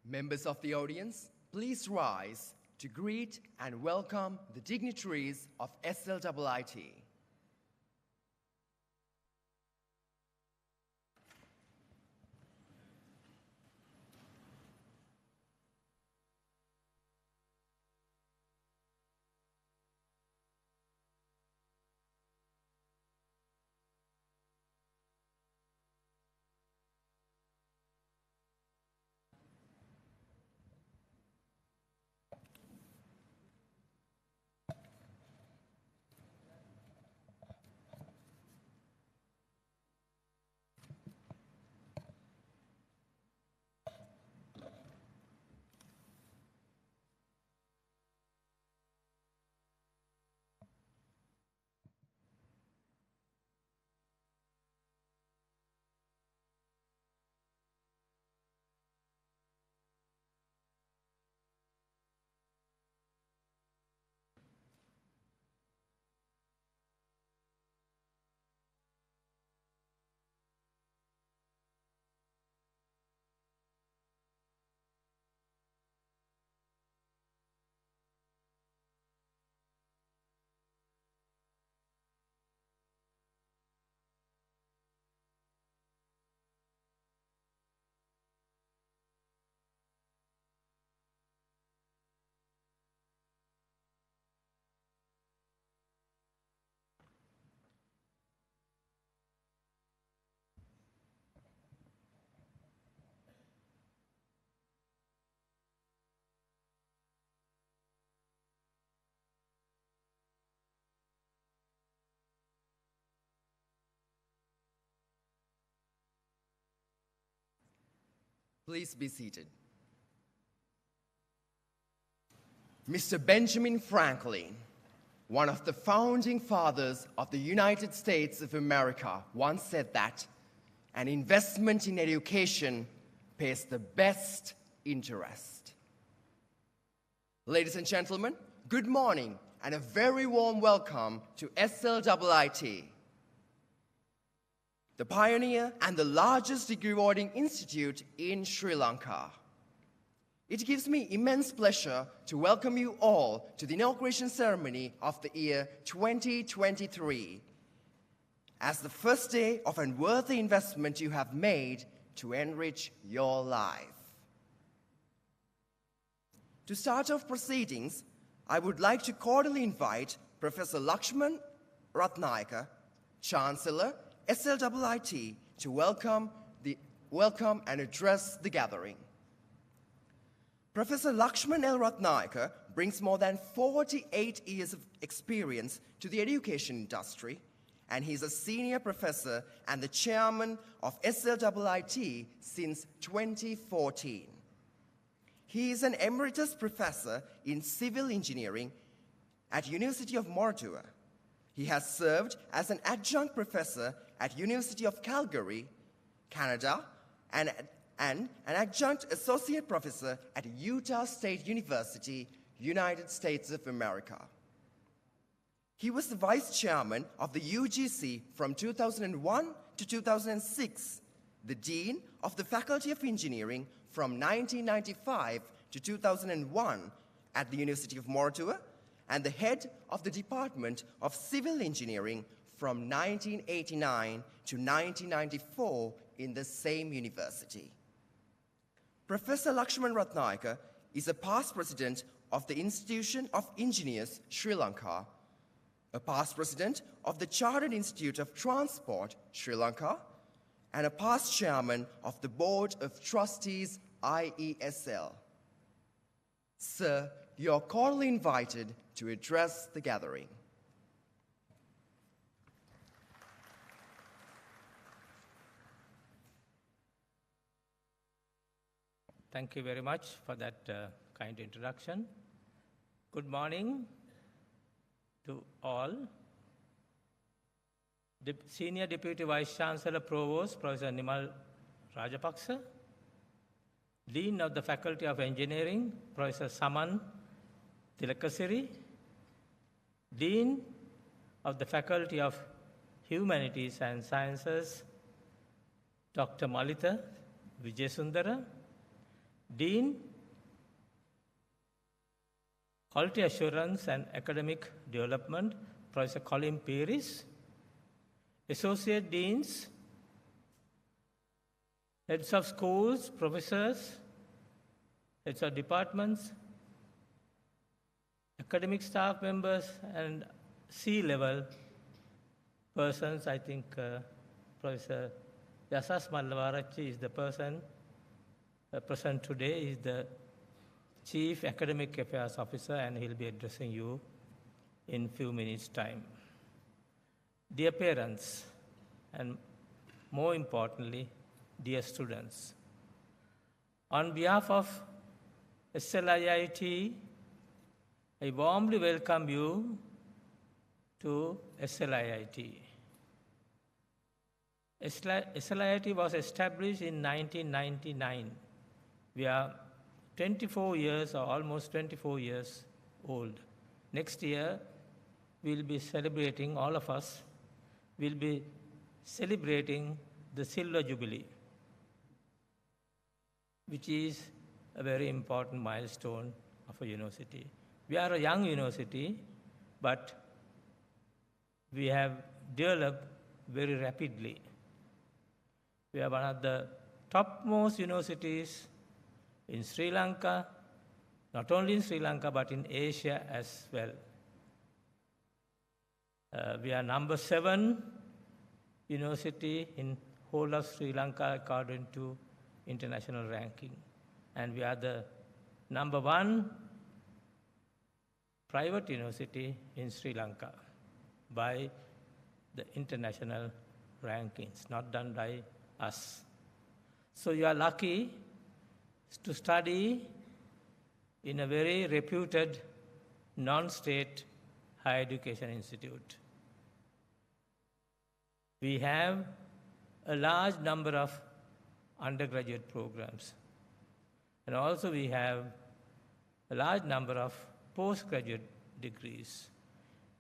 Members of the audience, please rise to greet and welcome the dignitaries of SLIIT. Please be seated. Mr. Benjamin Franklin, one of the founding fathers of the United States of America, once said that an investment in education pays the best interest. Ladies and gentlemen, good morning and a very warm welcome to SLIIT, the pioneer and the largest degree-awarding institute in Sri Lanka. It gives me immense pleasure to welcome you all to the inauguration ceremony of the year 2023 as the first day of a worthy investment you have made to enrich your life. To start off proceedings, I would like to cordially invite Professor Lakshman Ratnayaka, Chancellor, SLIIT, to welcome and address the gathering. Professor Lakshman L. Ratnayaka brings more than 48 years of experience to the education industry, and he's a senior professor and the chairman of SLIIT since 2014. He is an emeritus professor in civil engineering at University of Moratuwa. He has served as an adjunct professor at University of Calgary, Canada, and an adjunct associate professor at Utah State University, United States of America. He was the vice chairman of the UGC from 2001 to 2006, the dean of the Faculty of Engineering from 1995 to 2001 at the University of Moratuwa, and the head of the Department of Civil Engineering from 1989 to 1994 in the same university. Professor Lakshman Ratnayaka is a past president of the Institution of Engineers, Sri Lanka, a past president of the Chartered Institute of Transport, Sri Lanka, and a past chairman of the Board of Trustees, IESL. Sir, you are cordially invited to address the gathering. Thank you very much for that kind introduction. Good morning to all. Senior Deputy Vice Chancellor Provost, Professor Nimal Rajapaksa, Dean of the Faculty of Engineering, Professor Saman Tilakasiri, Dean of the Faculty of Humanities and Sciences, Dr. Malitha Vijayasundara, Dean, Quality Assurance and Academic Development, Professor Colin Pieris. Associate Deans, Heads of Schools, Professors, Heads of Departments, Academic staff members, and C-level persons. I think Professor Yasas Mallavarachi is the person present today, is the Chief Academic Affairs Officer, and he'll be addressing you in a few minutes' time. Dear parents, and more importantly, dear students, on behalf of SLIIT, I warmly welcome you to SLIIT. SLIIT was established in 1999. We are 24 years, or almost 24 years old. Next year, we'll be celebrating, all of us, will be celebrating the Silver Jubilee, which is a very important milestone of a university. We are a young university, but we have developed very rapidly. We are one of the topmost universities in Sri Lanka, not only in Sri Lanka, but in Asia as well. We are number 7 university in whole of Sri Lanka according to international ranking. And we are the number 1 private university in Sri Lanka by the international rankings, not done by us. So you are lucky to study in a very reputed non-state higher education institute. We have a large number of undergraduate programs, and also we have a large number of postgraduate degrees.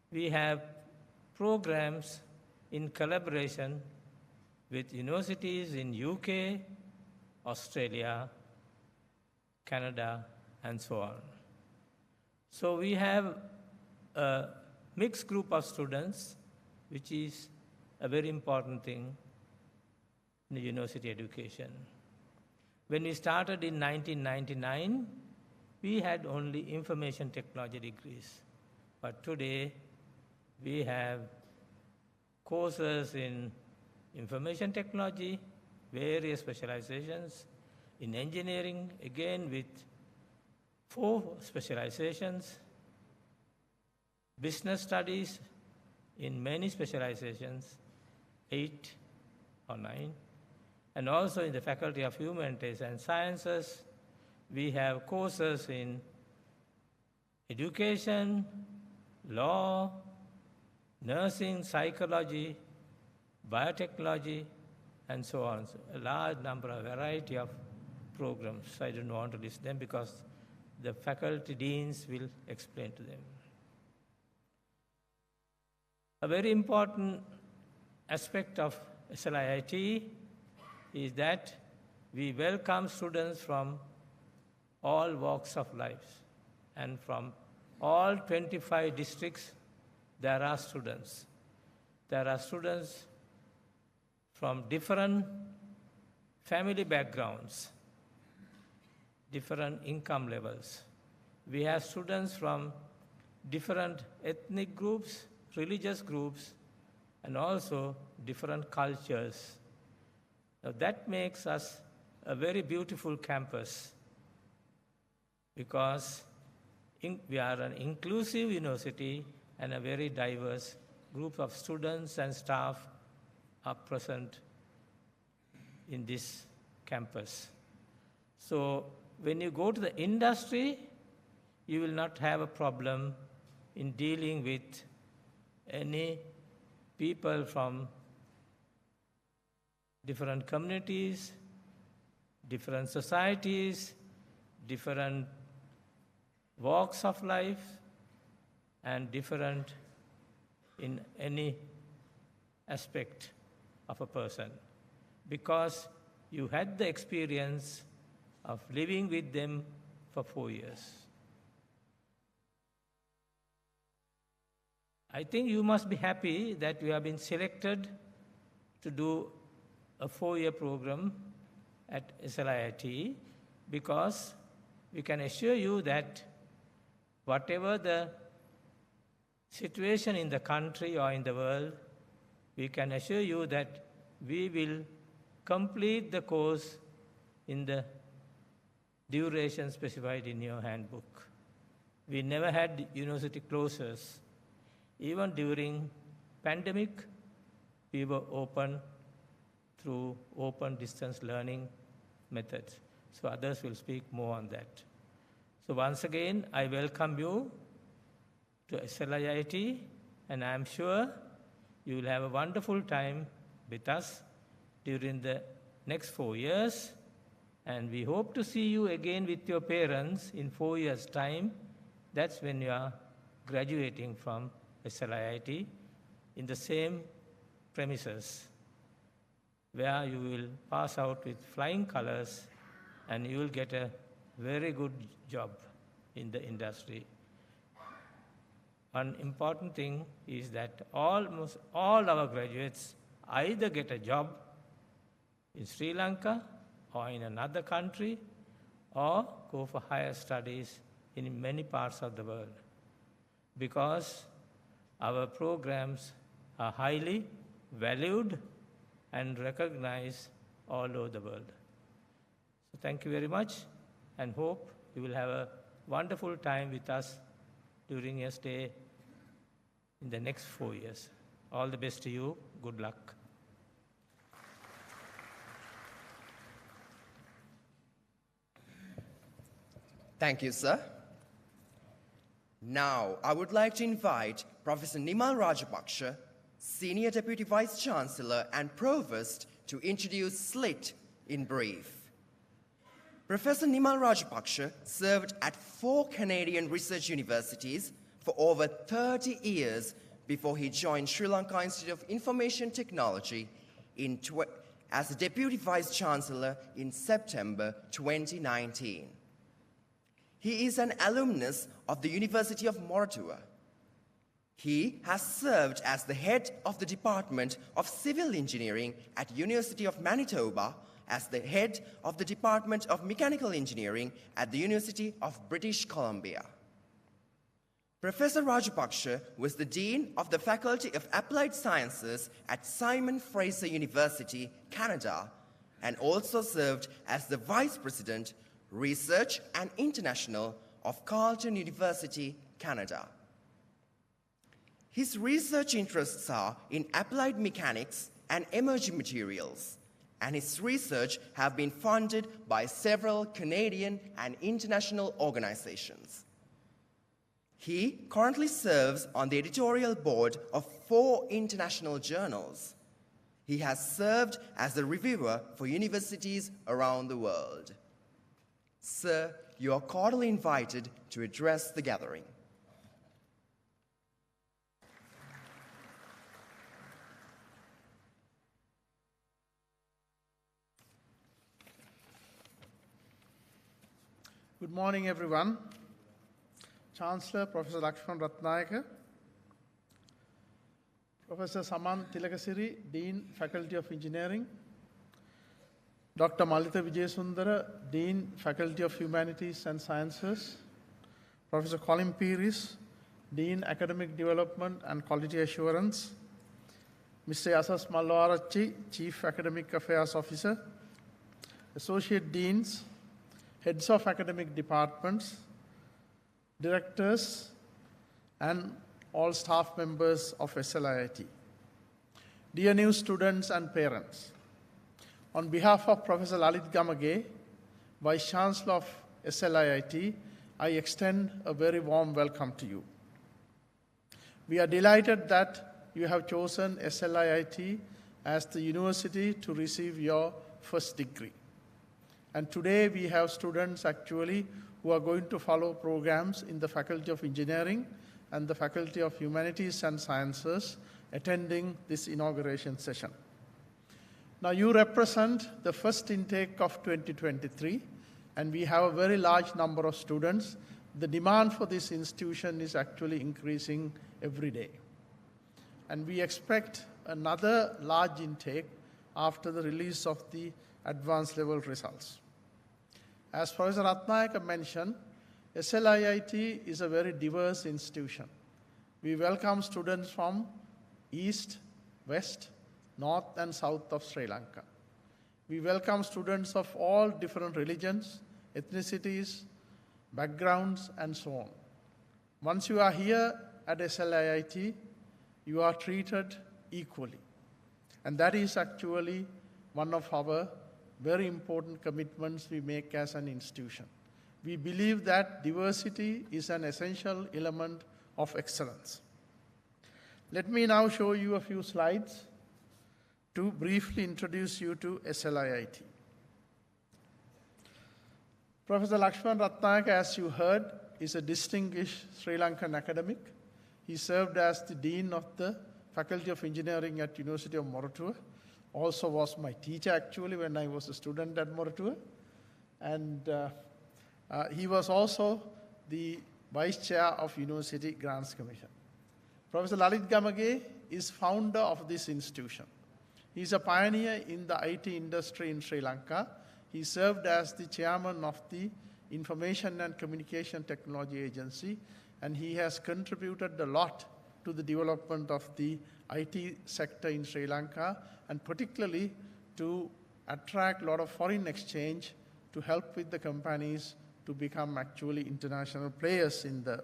We have programs in collaboration with universities in UK, Australia, Canada, and so on. So we have a mixed group of students, which is a very important thing in the university education. When we started in 1999, we had only information technology degrees. But today, we have courses in information technology, various specializations, in engineering, again with 4 specializations, business studies in many specializations, 8 or 9, and also in the Faculty of Humanities and Sciences, we have courses in education, law, nursing, psychology, biotechnology, and so on. So a large number, a variety of programs. I don't want to list them because the faculty deans will explain to them. A very important aspect of SLIIT is that we welcome students from all walks of life, and from all 25 districts there are students. There are students from different family backgrounds, different income levels. We have students from different ethnic groups, religious groups, and also different cultures. Now that makes us a very beautiful campus because we are an inclusive university and a very diverse group of students and staff are present in this campus. So when you go to the industry, you will not have a problem in dealing with any people from different communities, different societies, different walks of life, and different in any aspect of a person, because you had the experience of living with them for 4 years. I think you must be happy that you have been selected to do a 4-year program at SLIIT, because we can assure you that whatever the situation in the country or in the world, we can assure you that we will complete the course in the duration specified in your handbook. We never had university closures. Even during pandemic, we were open through open distance learning methods. So others will speak more on that. So once again, I welcome you to SLIIT, and I am sure you will have a wonderful time with us during the next 4 years. And we hope to see you again with your parents in 4 years' time. That's when you are graduating from SLIIT in the same premises, where you will pass out with flying colors and you will get a very good job in the industry. One important thing is that almost all our graduates either get a job in Sri Lanka or in another country, or go for higher studies in many parts of the world, because our programs are highly valued and recognized all over the world. So thank you very much, and hope you will have a wonderful time with us during your stay in the next 4 years. All the best to you. Good luck. Thank you, sir. Now, I would like to invite Professor Nimal Rajapaksha, Senior Deputy Vice Chancellor and Provost, to introduce SLIIT in brief. Professor Nimal Rajapaksha served at 4 Canadian research universities for over 30 years before he joined Sri Lanka Institute of Information Technology as the Deputy Vice Chancellor in September 2019. He is an alumnus of the University of Moratuwa. He has served as the head of the Department of Civil Engineering at University of Manitoba, as the head of the Department of Mechanical Engineering at the University of British Columbia. Professor Rajapaksha was the Dean of the Faculty of Applied Sciences at Simon Fraser University, Canada, and also served as the Vice President, Research and International of Carleton University, Canada. His research interests are in applied mechanics and emerging materials, and his research have been funded by several Canadian and international organizations. He currently serves on the editorial board of 4 international journals. He has served as a reviewer for universities around the world. Sir, you are cordially invited to address the gathering. Good morning, everyone. Chancellor Professor Lakshman Ratnayaka, Professor Saman Tilakasiri, Dean, Faculty of Engineering, Dr. Malitha Vijayasundara, Dean, Faculty of Humanities and Sciences, Professor Colin Pearis, Dean, Academic Development and Quality Assurance, Mr. Yasas Malwarachi, Chief Academic Affairs Officer, Associate Deans, Heads of Academic Departments, Directors, and all staff members of SLIIT. Dear new students and parents, on behalf of Professor Lalit Gamage, Vice Chancellor of SLIIT, I extend a very warm welcome to you. We are delighted that you have chosen SLIIT as the university to receive your first degree. And today we have students actually who are going to follow programs in the Faculty of Engineering and the Faculty of Humanities and Sciences attending this inauguration session. Now you represent the first intake of 2023, and we have a very large number of students. The demand for this institution is actually increasing every day. And we expect another large intake after the release of the advanced level results. As Professor Ratnayaka mentioned, SLIIT is a very diverse institution. We welcome students from East, West, North and South of Sri Lanka. We welcome students of all different religions, ethnicities, backgrounds, and so on. Once you are here at SLIIT, you are treated equally. And that is actually one of our very important commitments we make as an institution. We believe that diversity is an essential element of excellence. Let me now show you a few slides to briefly introduce you to SLIIT. Professor Lakshman Ratnayaka, as you heard, is a distinguished Sri Lankan academic. He served as the Dean of the Faculty of Engineering at University of Moratuwa, also was my teacher actually when I was a student at Moratuwa. And he was also the Vice Chair of University Grants Commission. Professor Lalit Gamage is founder of this institution. He is a pioneer in the IT industry in Sri Lanka. He served as the chairman of the Information and Communication Technology Agency, and he has contributed a lot to the development of the IT sector in Sri Lanka, and particularly to attract a lot of foreign exchange to help with the companies to become actually international players in the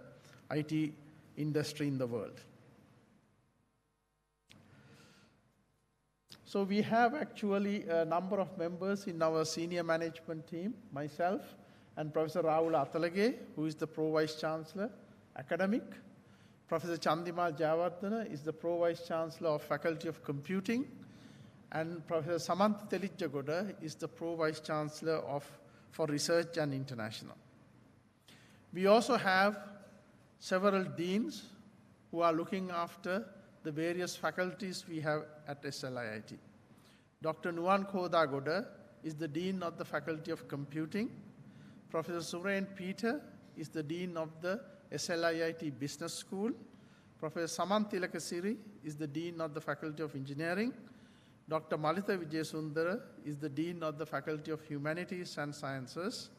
IT industry in the world. So we have actually a number of members in our senior management team, myself and Professor Rahul Atalage, who is the Pro-Vice Chancellor, Academic. Professor Chandimal Jayawardena is the Pro-Vice Chancellor of Faculty of Computing, and Professor Samantha Telitjagoda is the Pro-Vice Chancellor for Research and International. We also have several deans who are looking after the various faculties we have at SLIIT. Dr. Nuwan Kodagoda is the Dean of the Faculty of Computing. Professor Surain Peter is the Dean of the SLIIT Business School. Professor Samant Tilakasiri is the Dean of the Faculty of Engineering. Dr. Malitha Vijayasundara is the Dean of the Faculty of Humanities and Sciences.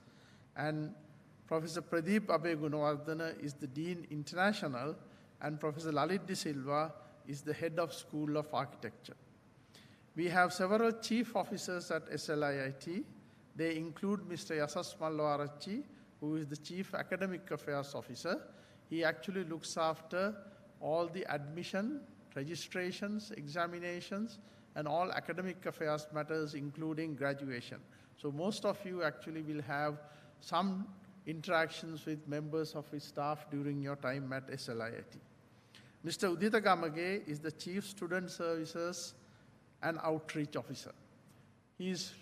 And Professor Pradeep Abe Gunawardena is the Dean International, and Professor Lalit De Silva is the Head of School of Architecture. We have several chief officers at SLIIT. They include Mr. Yasas Mallawarachi, who is the Chief Academic Affairs Officer. He actually looks after all the admission, registrations, examinations, and all academic affairs matters, including graduation. So most of you actually will have some interactions with members of his staff during your time at SLIIT. Mr. Udita Gamage is the Chief Student Services and Outreach Officer. He is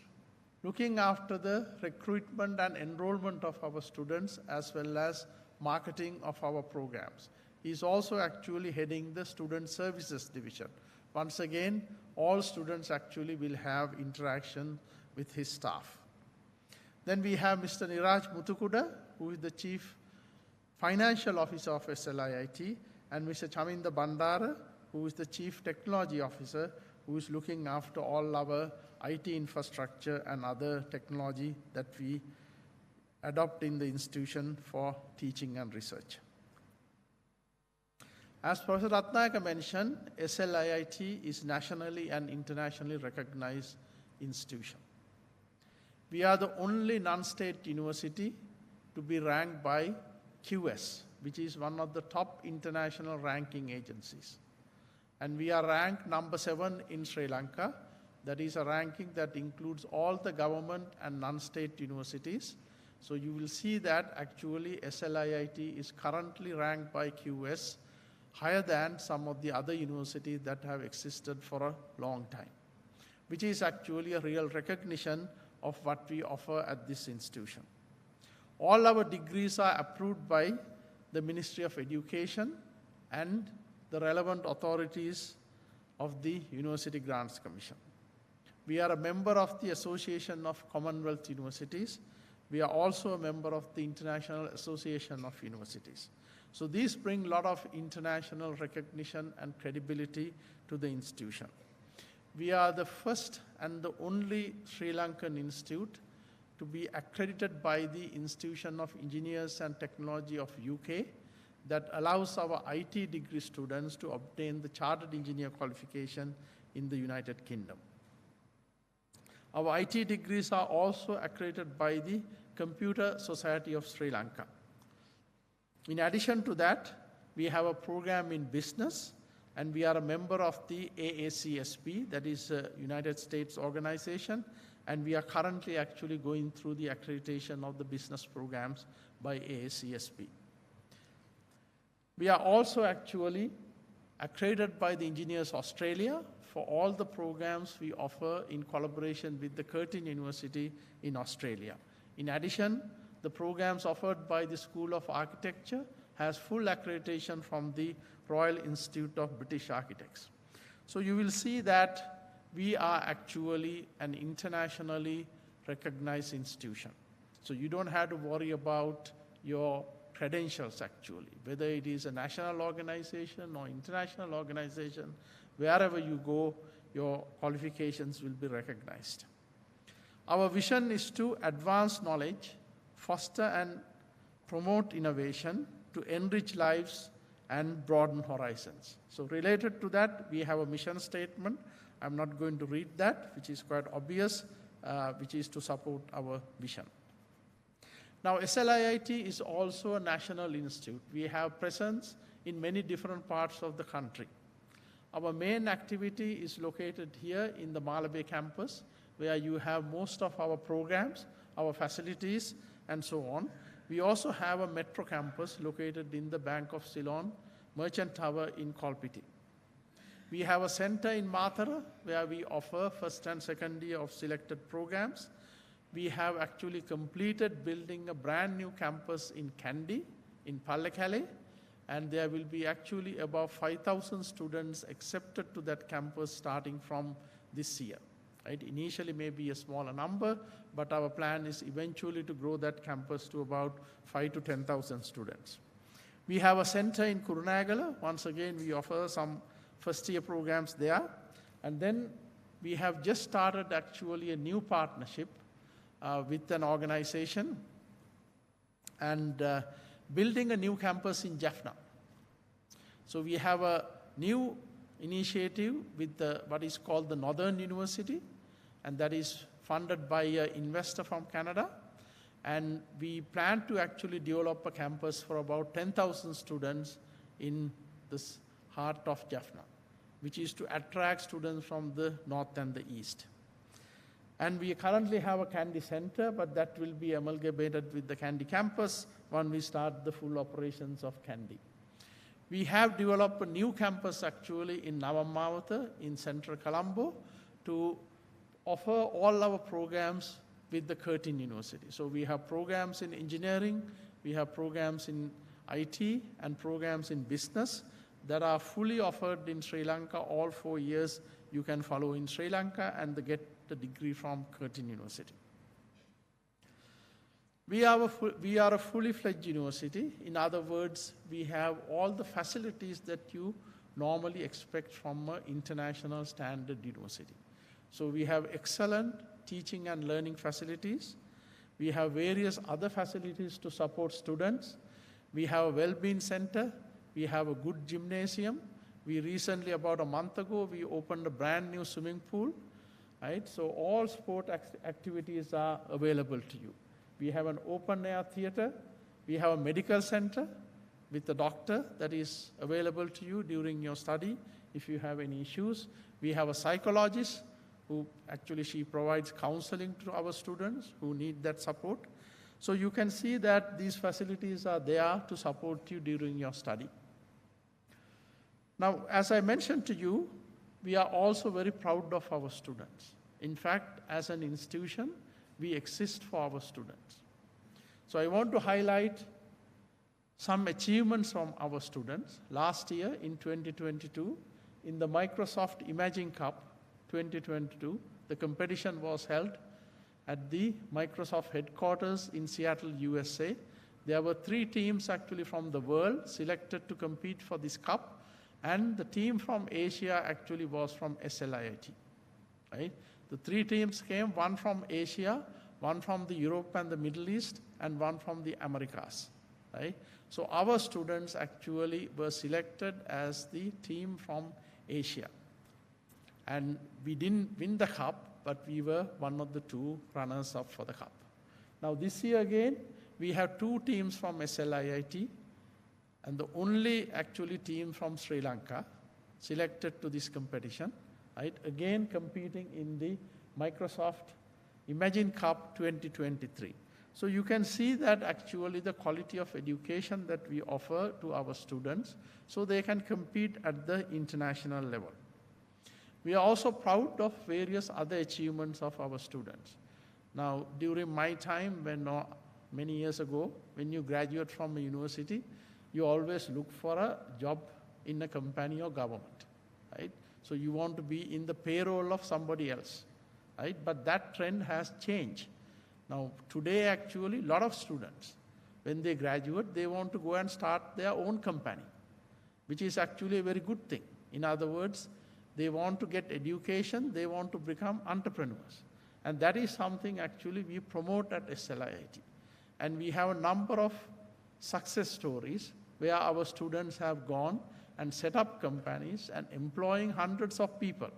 looking after the recruitment and enrollment of our students as well as marketing of our programs. He is also actually heading the Student Services Division. Once again, all students actually will have interaction with his staff. Then we have Mr. Niraj Mutukuda, who is the Chief Financial Officer of SLIIT, and Mr. Chaminda Bandara, who is the Chief Technology Officer, who is looking after all our IT infrastructure and other technology that we adopt in the institution for teaching and research. As Professor Ratnayaka mentioned, SLIIT is nationally and internationally recognized institution. We are the only non-state university to be ranked by QS, which is one of the top international ranking agencies. And we are ranked number 7 in Sri Lanka. That is a ranking that includes all the government and non-state universities. So you will see that actually SLIIT is currently ranked by QS higher than some of the other universities that have existed for a long time, which is actually a real recognition of what we offer at this institution. All our degrees are approved by the Ministry of Education and the relevant authorities of the University Grants Commission. We are a member of the Association of Commonwealth Universities. We are also a member of the International Association of Universities. So these bring a lot of international recognition and credibility to the institution. We are the first and the only Sri Lankan institute to be accredited by the Institution of Engineers and Technology of UK that allows our IT degree students to obtain the Chartered Engineer qualification in the United Kingdom. Our IT degrees are also accredited by the Computer Society of Sri Lanka. In addition to that, we have a program in business, and we are a member of the AACSP, that is a United States organization, and we are currently actually going through the accreditation of the business programs by AACSP. We are also actually accredited by the Engineers Australia for all the programs we offer in collaboration with the Curtin University in Australia. In addition, the programs offered by the School of Architecture has full accreditation from the Royal Institute of British Architects. So you will see that we are actually an internationally recognized institution. So you don't have to worry about your credentials actually, whether it is a national organization or international organization, wherever you go, your qualifications will be recognized. Our vision is to advance knowledge, foster and promote innovation, to enrich lives and broaden horizons. So related to that, we have a mission statement. I'm not going to read that, which is quite obvious, which is to support our vision. Now, SLIIT is also a national institute. We have presence in many different parts of the country. Our main activity is located here in the Malabe campus, where you have most of our programs, our facilities, and so on. We also have a metro campus located in the Bank of Ceylon Merchant Tower in Kolpiti. We have a center in Mathara, where we offer first and second year of selected programs. We have actually completed building a brand new campus in Kandy, in Pallekele, and there will be actually about 5,000 students accepted to that campus starting from this year. Right? Initially maybe a smaller number, but our plan is eventually to grow that campus to about 5,000 to 10,000 students. We have a center in Kurunagala. Once again, we offer some first year programs there. And then we have just started actually a new partnership with an organization and building a new campus in Jaffna. So we have a new initiative with what is called the Northern University, and that is funded by an investor from Canada. And we plan to actually develop a campus for about 10,000 students in this heart of Jaffna, which is to attract students from the north and the east. And we currently have a Kandy center, but that will be amalgamated with the Kandy campus when we start the full operations of Kandy. We have developed a new campus actually in Navamawata in central Colombo to offer all our programs with the Curtin University. So we have programs in engineering, we have programs in IT and programs in business that are fully offered in Sri Lanka. All 4 years you can follow in Sri Lanka and get the degree from Curtin University. We are a fully fledged university. In other words, we have all the facilities that you normally expect from an international standard university. So we have excellent teaching and learning facilities. We have various other facilities to support students. We have a well-being center. We have a good gymnasium. We recently, about a month ago, we opened a brand new swimming pool. Right? So all sport activities are available to you. We have an open-air theater. We have a medical center with a doctor that is available to you during your study if you have any issues. We have a psychologist who actually she provides counseling to our students who need that support. So you can see that these facilities are there to support you during your study. Now, as I mentioned to you, we are also very proud of our students. In fact, as an institution, we exist for our students. So I want to highlight some achievements from our students. Last year, in 2022, in the Microsoft Imaging Cup 2022, the competition was held at the Microsoft headquarters in Seattle, USA. There were 3 teams actually from the world selected to compete for this cup, and the team from Asia actually was from SLIIT. Right? The 3 teams came, one from Asia, one from the Europe and the Middle East, and one from the Americas. Right? So our students actually were selected as the team from Asia. And we didn't win the cup, but we were one of the 2 runners-up for the cup. Now this year again, we have 2 teams from SLIIT, and the only actually team from Sri Lanka selected to this competition, right? Again competing in the Microsoft Imagine Cup 2023. So you can see that actually the quality of education that we offer to our students so they can compete at the international level. We are also proud of various other achievements of our students. Now, during my time, many years ago, when you graduate from a university, you always look for a job in a company or government, right? So you want to be in the payroll of somebody else, right? But that trend has changed. Now, today actually, a lot of students, when they graduate, they want to go and start their own company, which is actually a very good thing. In other words, they want to get education, they want to become entrepreneurs. And that is something actually we promote at SLIIT. And we have a number of success stories where our students have gone and set up companies and employing hundreds of people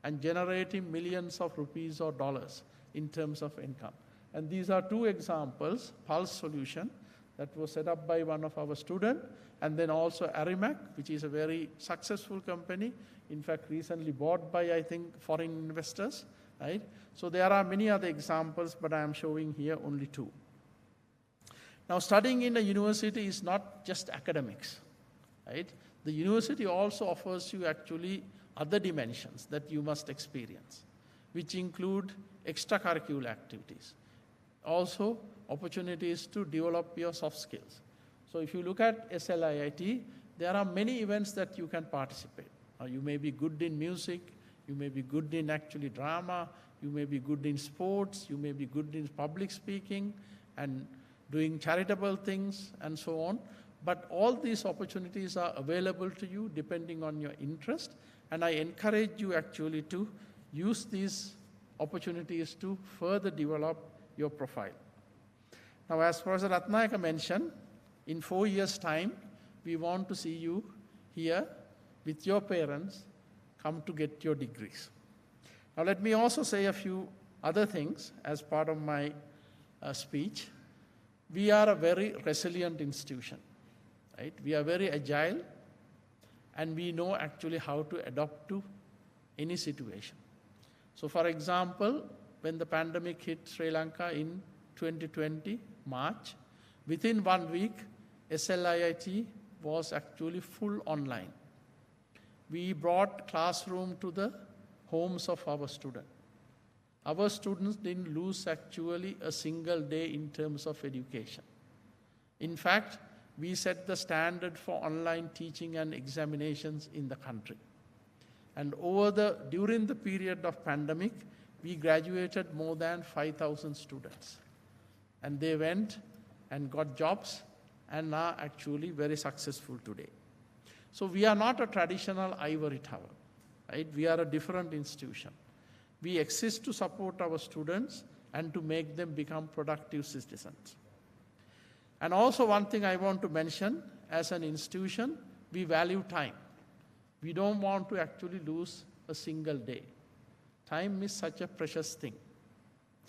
and generating millions of rupees or dollars in terms of income. And these are 2 examples, Pulse Solution, that was set up by one of our students, and then also Arimac, which is a very successful company, in fact recently bought by, I think, foreign investors, right? So there are many other examples, but I am showing here only 2. Now, studying in a university is not just academics, right? The university also offers you actually other dimensions that you must experience, which include extracurricular activities. Also, opportunities to develop your soft skills. So if you look at SLIIT, there are many events that you can participate. You may be good in music, you may be good in actually drama, you may be good in sports, you may be good in public speaking and doing charitable things and so on. But all these opportunities are available to you depending on your interest, and I encourage you actually to use these opportunities to further develop your profile. Now, as Professor Ratnayaka mentioned, in 4 years' time, we want to see you here with your parents come to get your degrees. Now, let me also say a few other things as part of my speech. We are a very resilient institution, right? We are very agile, and we know actually how to adapt to any situation. So, for example, when the pandemic hit Sri Lanka in 2020, March, within 1 week, SLIIT was actually full online. We brought classroom to the homes of our students. Our students didn't lose actually a single day in terms of education. In fact, we set the standard for online teaching and examinations in the country. And during the period of pandemic, we graduated more than 5,000 students. And they went and got jobs and are actually very successful today. So we are not a traditional ivory tower, right? We are a different institution. We exist to support our students and to make them become productive citizens. And also one thing I want to mention, as an institution, we value time. We don't want to actually lose a single day. Time is such a precious thing,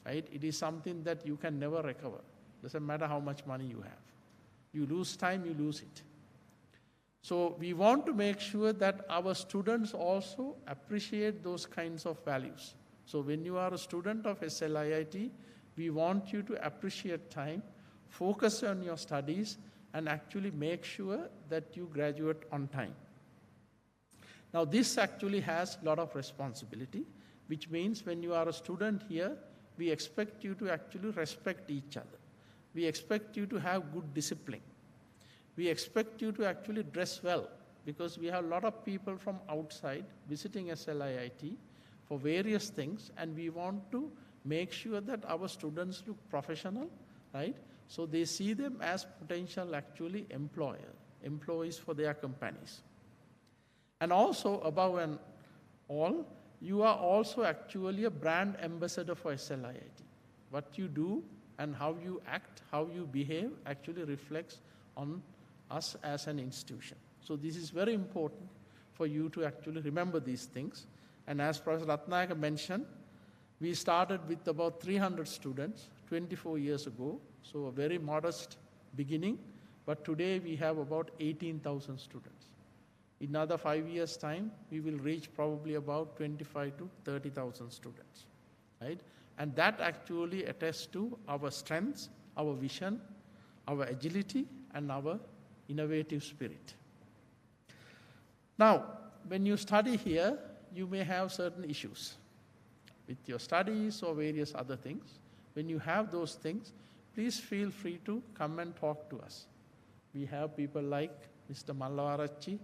right? It is something that you can never recover. Doesn't matter how much money you have. You lose time, you lose it. So we want to make sure that our students also appreciate those kinds of values. So when you are a student of SLIIT, we want you to appreciate time, focus on your studies, and actually make sure that you graduate on time. Now this actually has a lot of responsibility, which means when you are a student here, we expect you to actually respect each other. We expect you to have good discipline. We expect you to actually dress well, because we have a lot of people from outside visiting SLIIT for various things, and we want to make sure that our students look professional, right? So they see them as potential actually employees for their companies. And also, above and all, you are also actually a brand ambassador for SLIIT. What you do and how you act, how you behave actually reflects on us as an institution. So this is very important for you to actually remember these things. And as Professor Ratnayaka mentioned, we started with about 300 students 24 years ago, so a very modest beginning, but today we have about 18,000 students. In another 5 years' time, we will reach probably about 25 to 30,000 students, right? And that actually attests to our strengths, our vision, our agility, and our innovative spirit. Now, when you study here, you may have certain issues with your studies or various other things. When you have those things, please feel free to come and talk to us. We have people like Mr. Mallavarachi,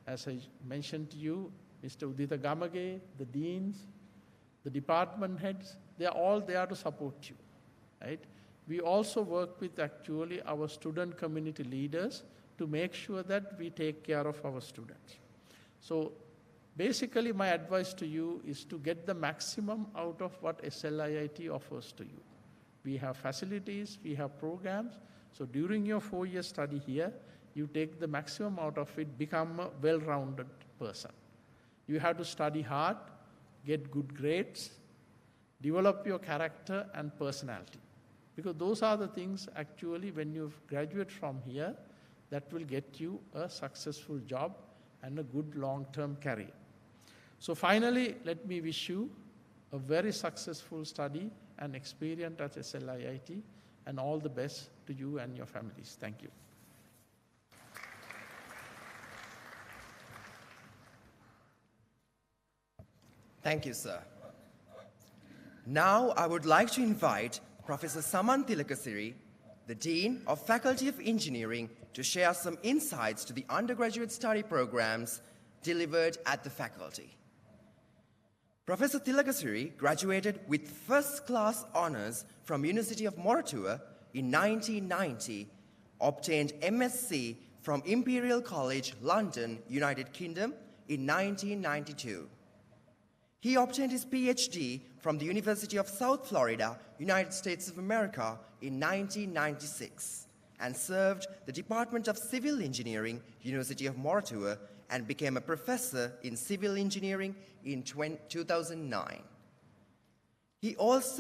as I mentioned to you, Mr. Udita Gamage, the deans, the department heads, they are all there to support you, right? We also work with actually our student community leaders to make sure that we take care of our students. So basically my advice to you is to get the maximum out of what SLIIT offers to you. We have facilities, we have programs, so during your 4-year study here, you take the maximum out of it, become a well-rounded person. You have to study hard, get good grades, develop your character and personality. Because those are the things actually when you graduate from here, that will get you a successful job and a good long-term career. So finally, let me wish you a very successful study and experience at SLIIT, and all the best to you and your families. Thank you. Thank you, sir. Now I would like to invite Professor Saman Tilakasiri, the Dean of Faculty of Engineering, to share some insights to the undergraduate study programs delivered at the faculty. Professor Tilakasiri graduated with first-class honors from University of Moratuwa in 1990, obtained MSc from Imperial College, London, United Kingdom in 1992. He obtained his PhD from the University of South Florida, United States of America in 1996 and served the Department of Civil Engineering, University of Moratuwa, and became a professor in civil engineering in 2009. He was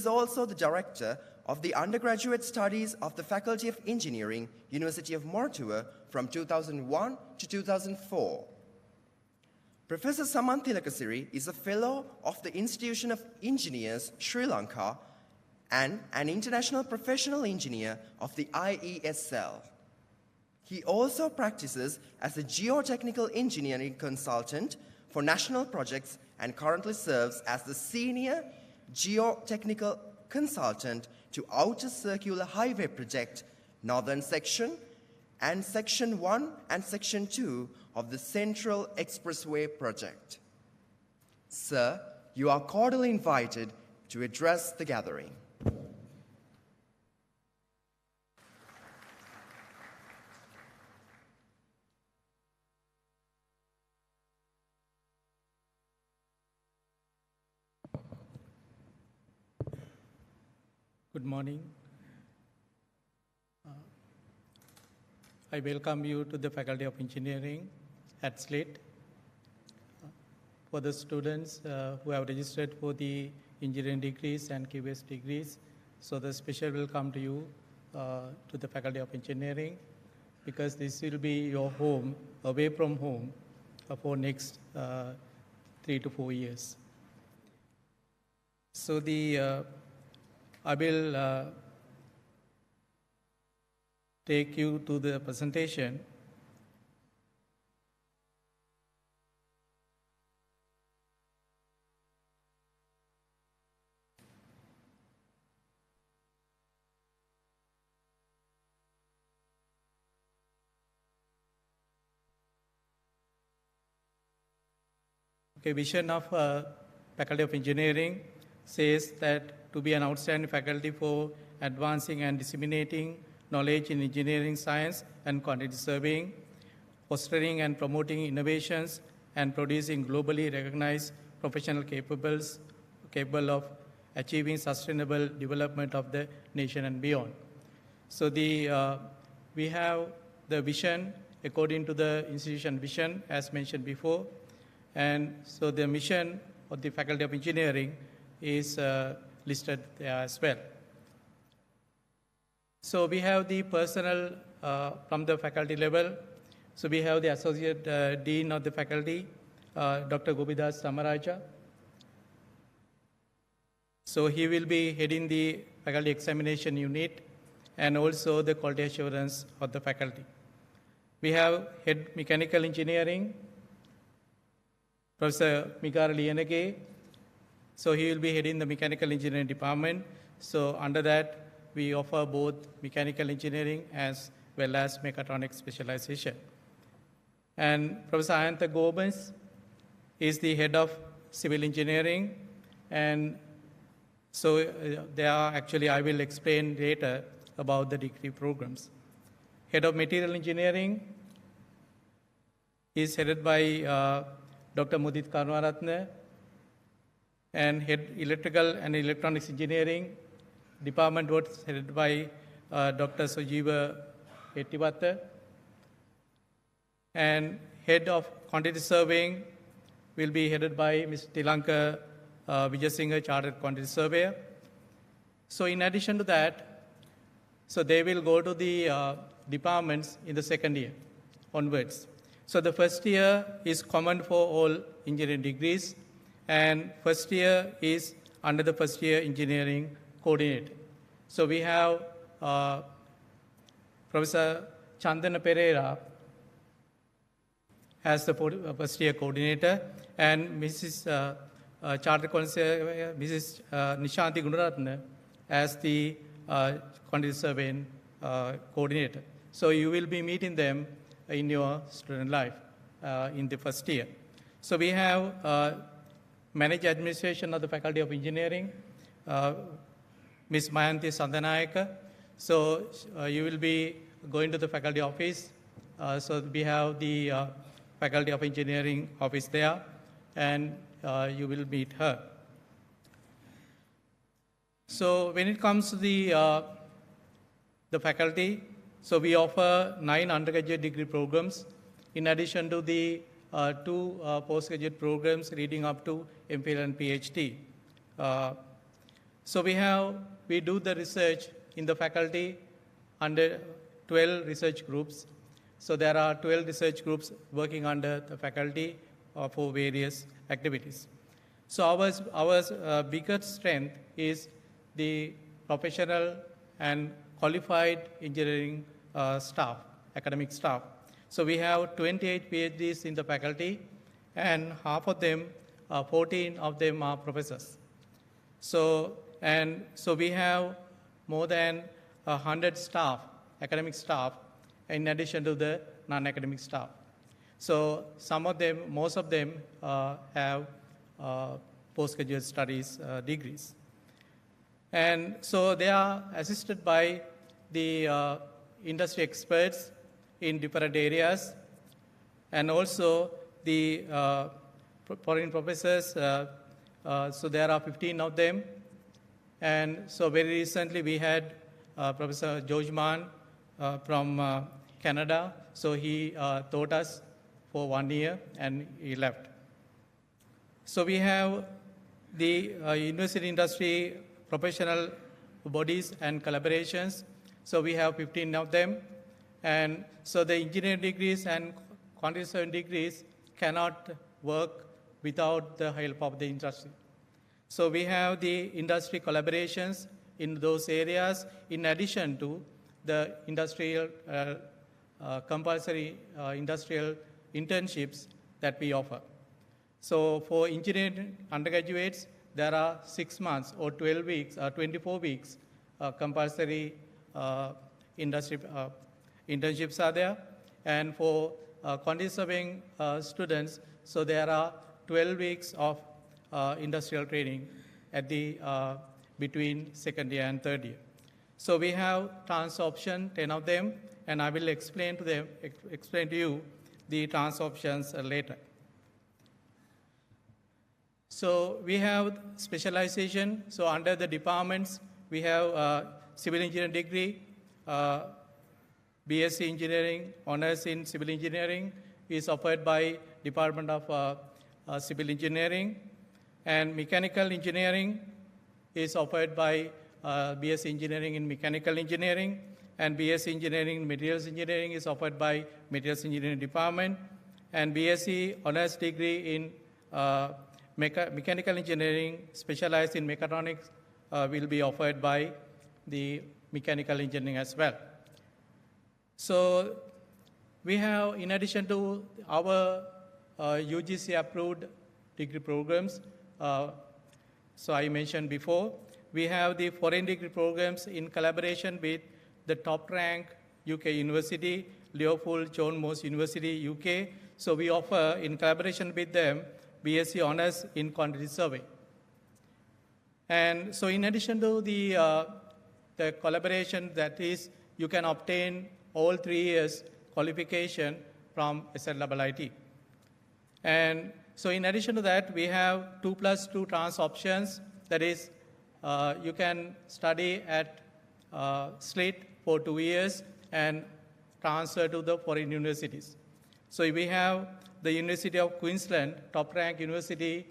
also the director of the undergraduate studies of the Faculty of Engineering, University of Moratuwa from 2001 to 2004. Professor Saman Tilakasiri is a fellow of the Institution of Engineers, Sri Lanka, and an international professional engineer of the IESL. He also practices as a geotechnical engineering consultant for national projects and currently serves as the senior geotechnical consultant to Outer Circular Highway Project, Northern Section, and Section 1 and Section 2 of the Central Expressway Project. Sir, you are cordially invited to address the gathering. Good morning. I welcome you to the Faculty of Engineering at SLIIT. For the students who have registered for the engineering degrees and QS degrees, so the special welcome to you to the Faculty of Engineering, because this will be your home, away from home, for next 3 to 4 years. So I will take you to the presentation. Okay, vision of Faculty of Engineering. says that to be an outstanding faculty for advancing and disseminating knowledge in engineering science and quantity surveying, fostering and promoting innovations, and producing globally recognized professional capable of achieving sustainable development of the nation and beyond. So we have the vision according to the institution vision as mentioned before. And so the mission of the Faculty of Engineering is listed there as well. So we have the personnel from the faculty level. So we have the Associate Dean of the faculty, Dr. Gopidas Samaraja. So he will be heading the faculty examination unit and also the quality assurance of the faculty. We have Head Mechanical Engineering, Professor Mikar Lienege. So he will be heading the Mechanical Engineering Department. So under that, we offer both mechanical engineering as well as mechatronics specialization. And Professor Ayanta Gomez is the head of civil engineering. And so I will explain later about the degree programs. Head of material engineering is headed by Dr. Mudit Karnaratne. And head electrical and electronics engineering department was headed by Dr. Sujiva Etiwata. And head of quantity surveying will be headed by Ms. Tilanka Vijayasinghe, Chartered Quantity Surveyor. So in addition to that, so they will go to the departments in the second year onwards. So the first year is common for all engineering degrees, and first year is under the first year engineering coordinator. So we have Professor Chandana Pereira as the first year coordinator, and Mrs. Chartered Quantity Mrs. Nishanti Gunaratne as the quantity surveying coordinator. So you will be meeting them in your student life in the first year. So we have Managed Administration of the Faculty of Engineering, Ms. Mayanti Sandanayaka. So you will be going to the faculty office. So we have the Faculty of Engineering office there, and you will meet her. So when it comes to the faculty, so we offer 9 undergraduate degree programs in addition to the 2 postgraduate programs leading up to MPhil and PhD. So we do the research in the faculty under 12 research groups. So there are 12 research groups working under the faculty for various activities. So our biggest strength is the professional and qualified engineering staff, academic staff. So we have 28 PhDs in the faculty, and half of them, 14 of them are professors. So we have more than 100 staff, academic staff, in addition to the non-academic staff. So most of them have postgraduate studies degrees. And so they are assisted by the industry experts in different areas, and also the foreign professors. So there are 15 of them. And so very recently we had Professor George Mann from Canada. So he taught us for 1 year and he left. So we have the university industry professional bodies and collaborations. So we have 15 of them. And so the engineering degrees and quantity surveying degrees cannot work without the help of the industry. So we have the industry collaborations in those areas in addition to the industrial compulsory industrial internships that we offer. So for engineering undergraduates, there are 6 months or 12 weeks or 24 weeks compulsory industry internships are there. And for quantity surveying students, so there are 12 weeks of industrial training at the between second year and third year. So we have trans option, 10 of them, and I will explain to you the trans options later. So we have specialization. So under the departments, we have civil engineering degree, BSc engineering, honors in civil engineering is offered by Department of Civil Engineering, and mechanical engineering is offered by BSc engineering in mechanical engineering, and BSc engineering in materials engineering is offered by materials engineering department, and BSc honors degree in mechanical engineering specialized in mechatronics will be offered by the mechanical engineering as well. So we have, in addition to our UGC approved degree programs, so I mentioned before, we have the foreign degree programs in collaboration with the top rank UK university, Leopold John Moores University, UK. So we offer, in collaboration with them, BSc Honours in Quantity Survey. And so in addition to the collaboration, that is, you can obtain all 3 years qualification from SLIIT. And so in addition to that, we have 2+2 trans options. That is, you can study at SLIIT for 2 years and transfer to the foreign universities. So we have the University of Queensland, top-ranked university,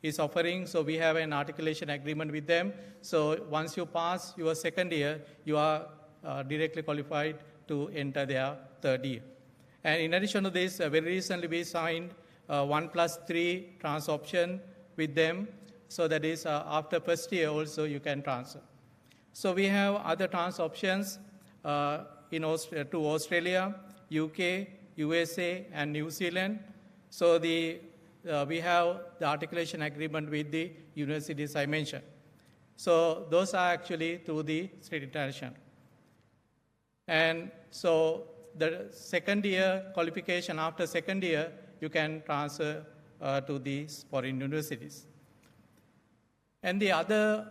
is offering. So we have an articulation agreement with them. So once you pass your second year, you are directly qualified to enter their third year. And in addition to this, very recently we signed 1+3 trans option with them. So that is, after first year also you can transfer. So we have other trans options to Australia, UK, USA, and New Zealand. So we have the articulation agreement with the universities I mentioned. So those are actually through the SLIIT International. And so the second year qualification, after second year, you can transfer to these foreign universities. And the other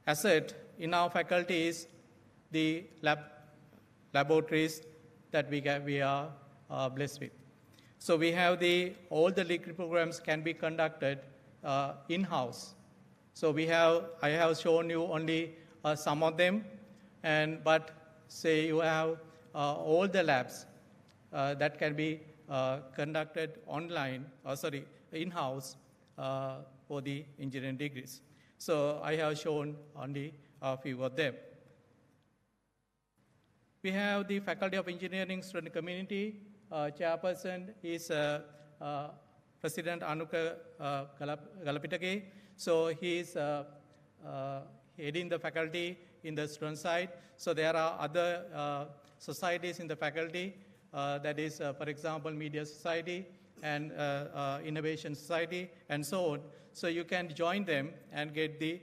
asset in our faculty is the laboratories that we are blessed with. So we have all the degree programs can be conducted in-house. So I have shown you only some of them, but say you have all the labs that can be conducted in-house for the engineering degrees. So I have shown only a few of them. We have the Faculty of Engineering Student Community. Chairperson is President Anuka Galapitake. So he is heading the faculty in the student side. So there are other societies in the faculty. That is, for example, Media Society and Innovation Society, and so on. So you can join them and get the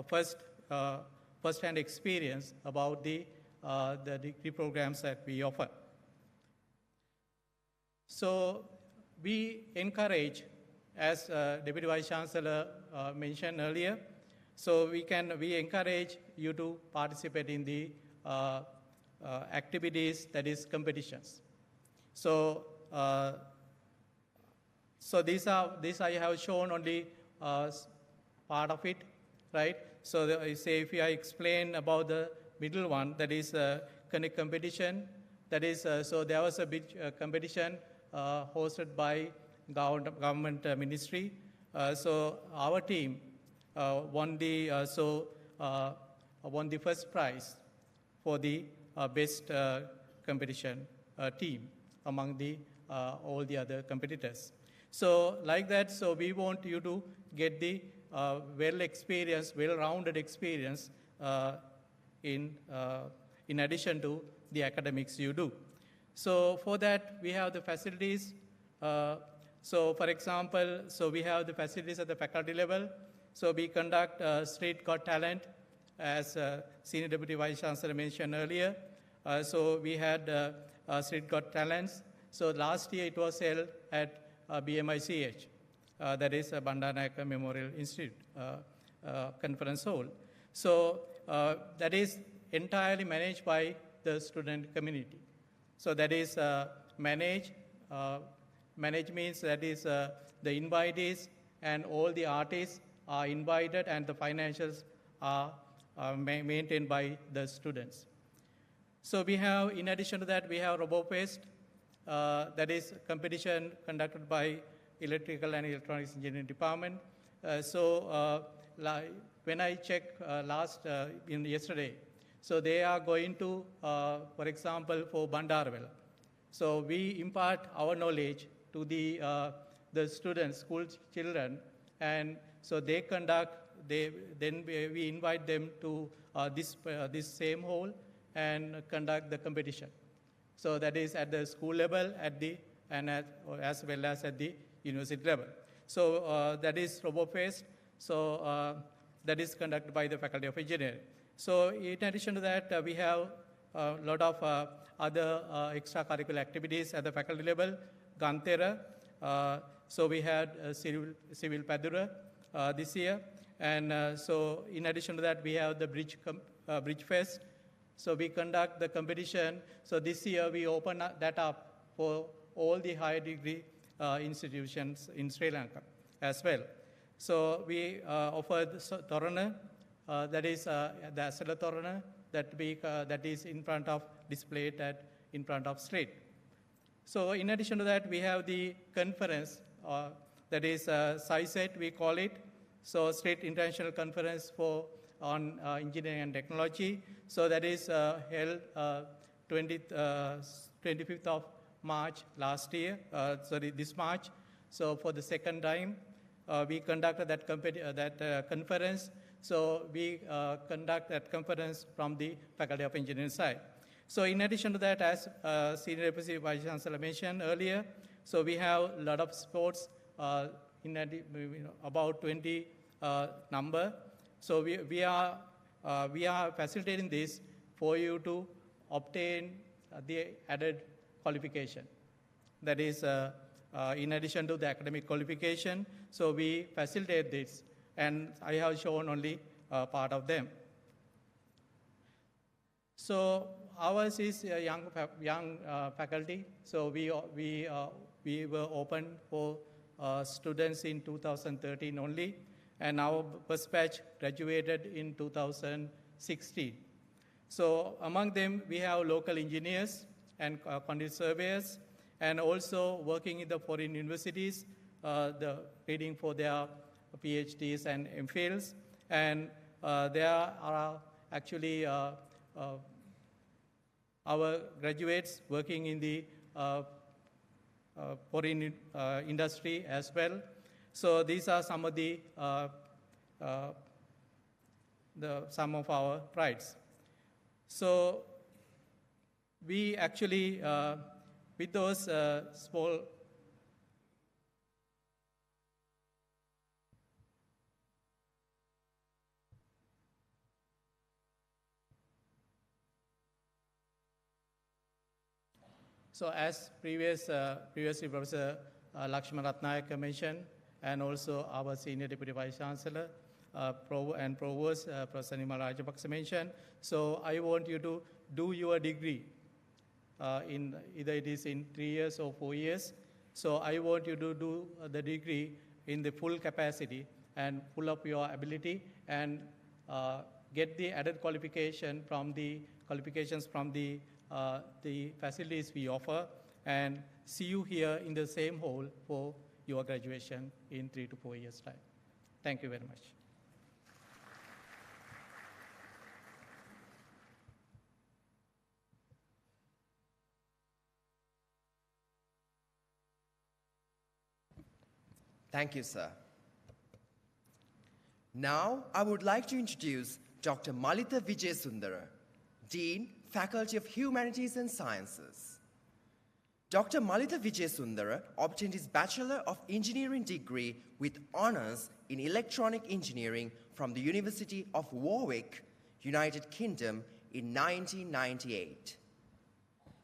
first-hand experience about the degree programs that we offer. So we encourage, as Deputy Vice Chancellor mentioned earlier, so we encourage you to participate in the activities, that is competitions. So these I have shown only part of it, right? So if I explain about the middle one, that is Connect competition. That is, so there was a big competition hosted by government ministry. So our team won the first prize for the best competition team among all the other competitors. So like that, so we want you to get the well-rounded experience in addition to the academics you do. So for that, we have the facilities. So for example, so we have the facilities at the faculty level. So we conduct SLIIT Got Talent, as Senior Deputy Vice Chancellor mentioned earlier. So we had SLIIT Got Talents. So last year it was held at BMICH. that is Bandaranaike Memorial Institute Conference Hall. So that is entirely managed by the student community. So that is manage means that is the invitees and all the artists are invited and the financials are maintained by the students. So we have, in addition to that, we have RoboFest, that is competition conducted by Electrical and Electronics Engineering Department. When I checked yesterday, so they are going to, for example, for Bandarwala. So we impart our knowledge to the students, school children, and so they conduct. Then we invite them to this same hall and conduct the competition. So that is at the school level, as well as at the university level. So that is RoboFest. So that is conducted by the Faculty of Engineering. So in addition to that, we have a lot of other extracurricular activities at the faculty level. Gantera. So we had Civil Padura this year. And so in addition to that, we have the Bridge Fest. So we conduct the competition. So this year we open that up for all the higher degree institutions in Sri Lanka as well. So we offer the Torana, that is the Asala Torana that is in front of, displayed in front of SLIIT. So in addition to that, we have the conference, that is SLIIT, we call it. So SLIIT International Conference on Engineering and Technology. So that is held 25th of March this March. So for the second time, we conducted that conference. So we conduct that conference from the Faculty of Engineering side. So in addition to that, as Senior Deputy Vice Chancellor mentioned earlier, so we have a lot of sports, about 20 number. So we are facilitating this for you to obtain the added qualification. That is, in addition to the academic qualification, so we facilitate this, and I have shown only part of them. So ours is a young faculty. So we were open for students in 2013 only, and our first batch graduated in 2016. So among them, we have local engineers and conduit surveyors, and also working in the foreign universities, reading for their PhDs and MPhils. And there are actually our graduates working in the foreign industry as well. So these are some of some of our prides. So we actually, with those small So as previously Professor Lakshman Ratnayaka mentioned, and also our Senior Deputy Vice Chancellor and Provost, Professor Nimal Rajapaksa mentioned, so I want you to do your degree, in either it is in 3 years or 4 years. So I want you to do the degree in the full capacity and pull up your ability and get the added qualifications from the facilities we offer, and see you here in the same hall for your graduation in 3 to 4 years' time. Thank you very much. Thank you, sir. Now, I would like to introduce Dr. Malitha Vijayasundara, Dean, Faculty of Humanities and Sciences. Dr. Malitha Vijayasundara obtained his Bachelor of Engineering degree with honors in Electronic Engineering from the University of Warwick, United Kingdom in 1998.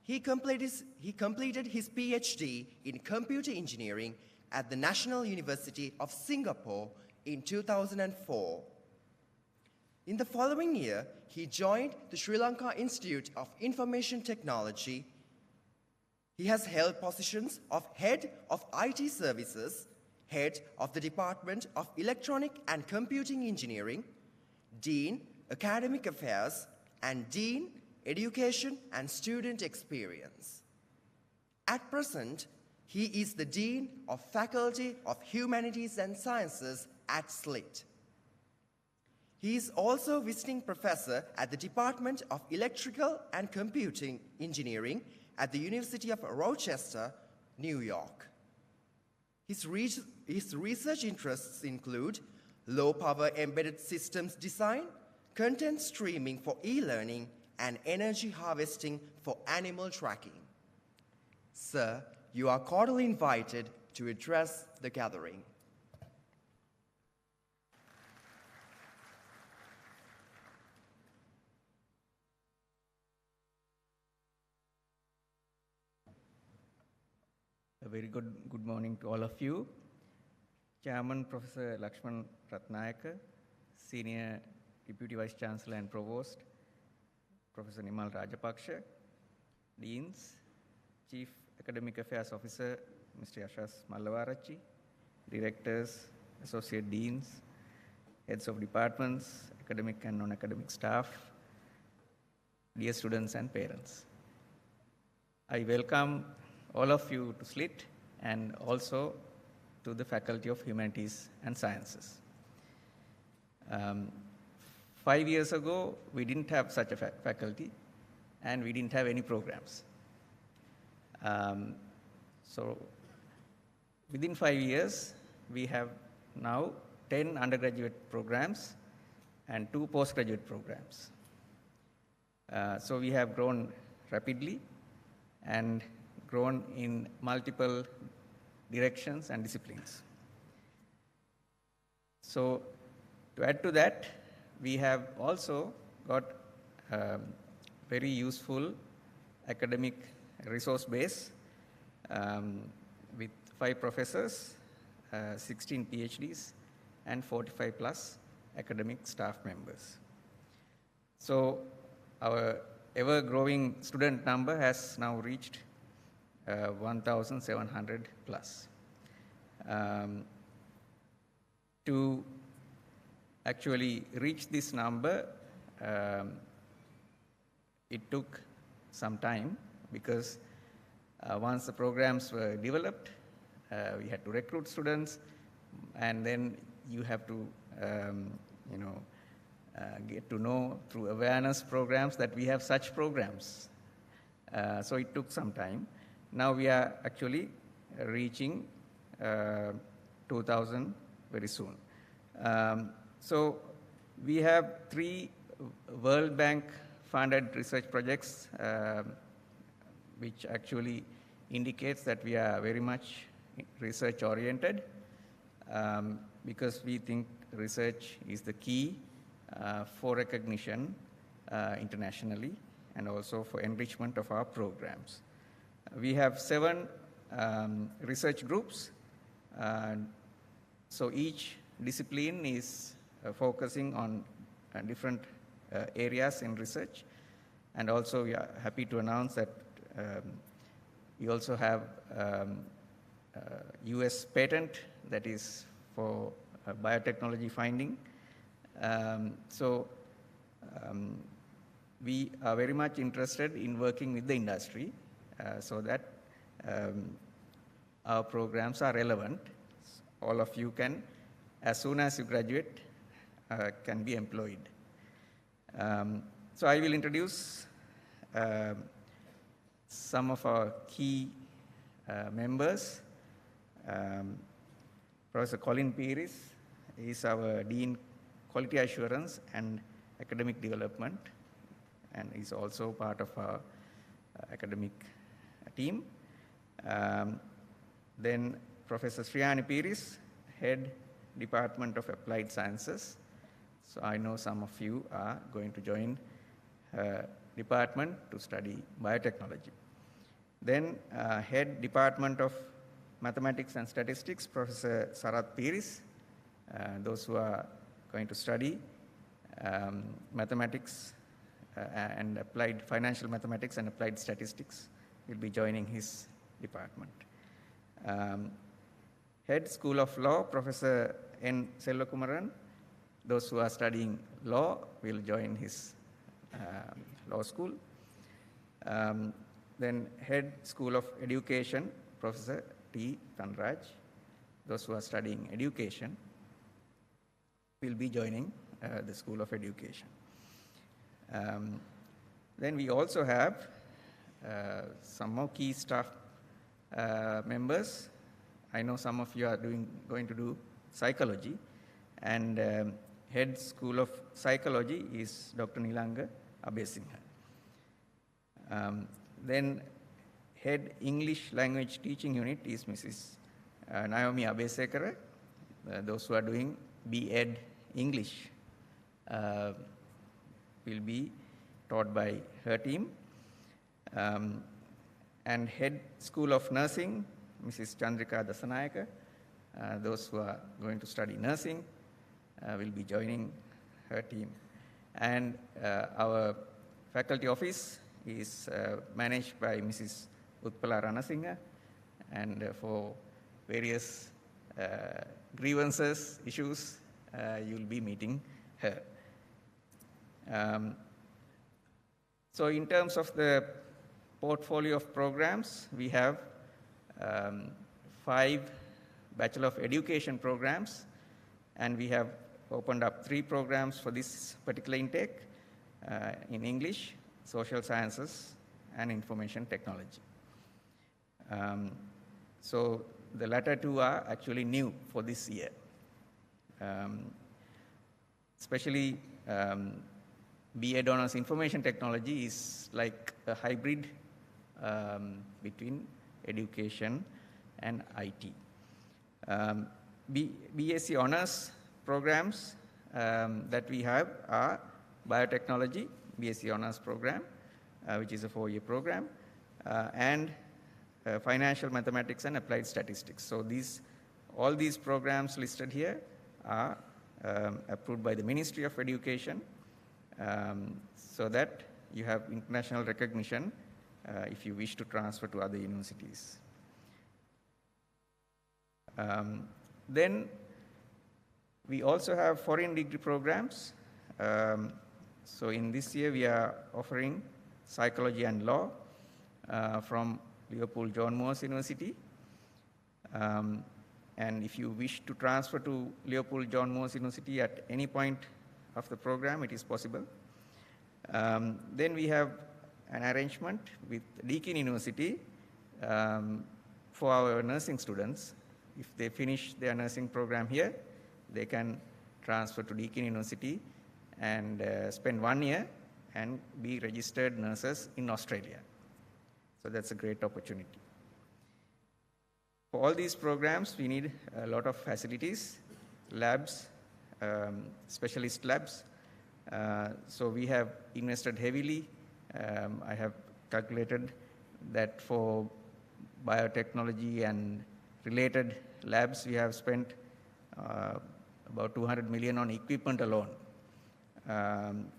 He completed his PhD in Computer Engineering, at the National University of Singapore in 2004. In the following year, he joined the Sri Lanka Institute of Information Technology. He has held positions of Head of IT Services, Head of the Department of Electronic and Computing Engineering, Dean, Academic Affairs, and Dean, Education and Student Experience. At present, he is the Dean of Faculty of Humanities and Sciences at SLIIT. He is also visiting professor at the Department of Electrical and Computing Engineering at the University of Rochester, New York. His research interests include low-power embedded systems design, content streaming for e-learning, and energy harvesting for animal tracking. Sir, you are cordially invited to address the gathering. A very good morning to all of you. Chairman Professor Lakshman Ratnayaka, Senior Deputy Vice Chancellor and Provost, Professor Nimal Rajapaksha, Deans, Chief Academic Affairs Officer, Mr. Yashas Mallavarachi, Directors, Associate Deans, Heads of Departments, academic and non-academic staff, dear students and parents. I welcome all of you to SLIIT and also to the Faculty of Humanities and Sciences. 5 years ago, we didn't have such a faculty and we didn't have any programs. So within 5 years, we have now 10 undergraduate programs and 2 postgraduate programs. So we have grown rapidly and grown in multiple directions and disciplines. So to add to that, we have also got very useful academic resource base with 5 professors, 16 PhDs, and 45 plus academic staff members. So our ever-growing student number has now reached 1,700 plus. To actually reach this number, it took some time because once the programs were developed, we had to recruit students, and then you have to get to know through awareness programs that we have such programs. So it took some time. Now we are actually reaching 2,000 very soon. So we have 3 World Bank funded research projects which actually indicates that we are very much research oriented because we think research is the key for recognition internationally and also for enrichment of our programs. We have 7 research groups. So each discipline is focusing on different areas in research. And also we are happy to announce that we also have US patent that is for biotechnology finding. We are very much interested in working with the industry so that our programs are relevant. All of you can, as soon as you graduate, can be employed. So I will introduce some of our key members. Professor Colin Peiris is our Dean Quality Assurance and Academic Development, and is also part of our academic team. Then Professor Sriyani Peiris, Head Department of Applied Sciences. So I know some of you are going to join her department to study biotechnology. Then Head Department of Mathematics and Statistics, Professor Sarath Piris. Those who are going to study mathematics and applied financial mathematics and applied statistics will be joining his department. Head School of Law, Professor N. Selvakumaran. Those who are studying law will join his law school. Then Head School of Education, Professor T. Tanraj. Those who are studying education will be joining the School of Education. Then we also have some more key staff members. I know some of you are going to do psychology, and Head School of Psychology is Dr. Nilanga Abesinghe. Then Head English Language Teaching Unit is Mrs. Naomi Abesekara. Those who are doing B.Ed English will be taught by her team. And Head School of Nursing, Mrs. Chandrika Dasanayaka. Those who are going to study nursing will be joining her team. And our faculty office is managed by Mrs. Utpala Ranasinghe, and for various grievances, issues, you'll be meeting her. So in terms of the portfolio of programs, we have 5 Bachelor of Education programs, and we have opened up 3 programs for this particular intake in English, Social Sciences, and Information Technology. So the latter 2 are actually new for this year. Especially B.Ed Honors Information Technology is like a hybrid between education and IT. BSc Honors programs that we have are Biotechnology, BSc Honors program, which is a 4-year program, and Financial Mathematics and Applied Statistics. So all these programs listed here are approved by the Ministry of Education, so that you have international recognition if you wish to transfer to other universities. Then we also have foreign degree programs. So in this year we are offering Psychology and Law from Liverpool John Moores University. And if you wish to transfer to Liverpool John Moores University at any point of the program, it is possible. Then we have an arrangement with Deakin University for our nursing students. If they finish their nursing program here, they can transfer to Deakin University and spend 1 year and be registered nurses in Australia. So that's a great opportunity. For all these programs, we need a lot of facilities, labs, specialist labs. So we have invested heavily. I have calculated that for biotechnology and related labs, we have spent about 200 million on equipment alone.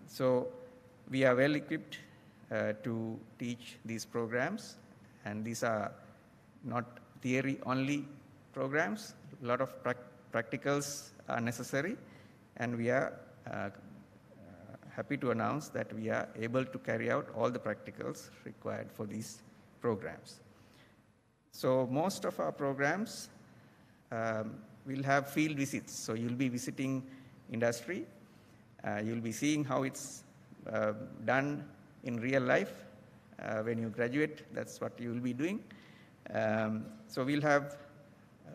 So we are well equipped to teach these programs, and these are not theory only programs. A lot of practicals are necessary, and we are happy to announce that we are able to carry out all the practicals required for these programs. So most of our programs will have field visits. So you'll be visiting industry, you'll be seeing how it's done in real life. When you graduate, that's what you will be doing. So we'll have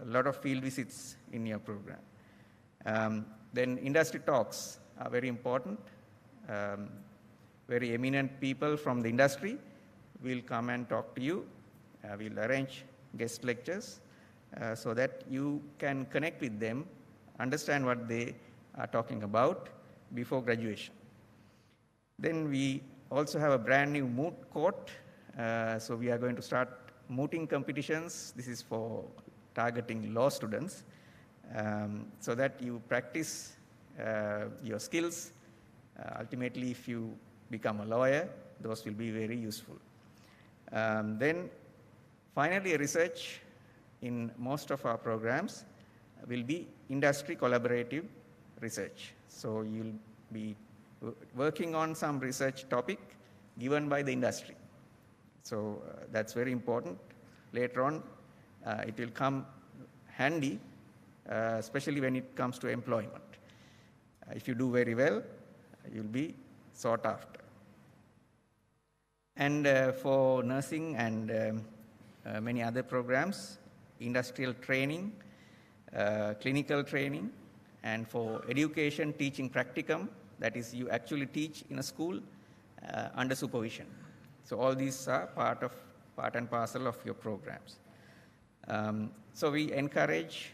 a lot of field visits in your program. Then industry talks are very important. Very eminent people from the industry will come and talk to you. We'll arrange guest lectures so that you can connect with them, understand what they are talking about before graduation. Then we also have a brand new moot court. So we are going to start mooting competitions. This is for targeting law students, so that you practice your skills. Ultimately, if you become a lawyer, those will be very useful. Then finally, research in most of our programs will be industry collaborative research. So you'll be working on some research topic given by the industry. So that's very important. Later on, it will come handy, especially when it comes to employment. If you do very well, you'll be sought after. And for nursing and many other programs, industrial training, clinical training, and for education, teaching practicum, that is, you actually teach in a school under supervision. So all these are part and parcel of your programs. So we encourage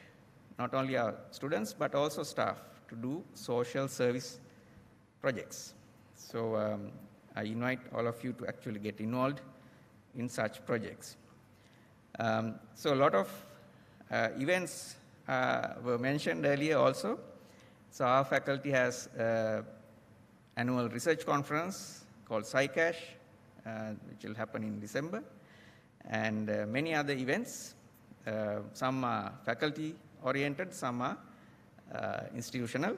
not only our students, but also staff to do social service projects. So I invite all of you to actually get involved in such projects. So a lot of events were mentioned earlier also. So our faculty has annual research conference called SciCash, which will happen in December, and many other events. Some are faculty oriented, some are institutional.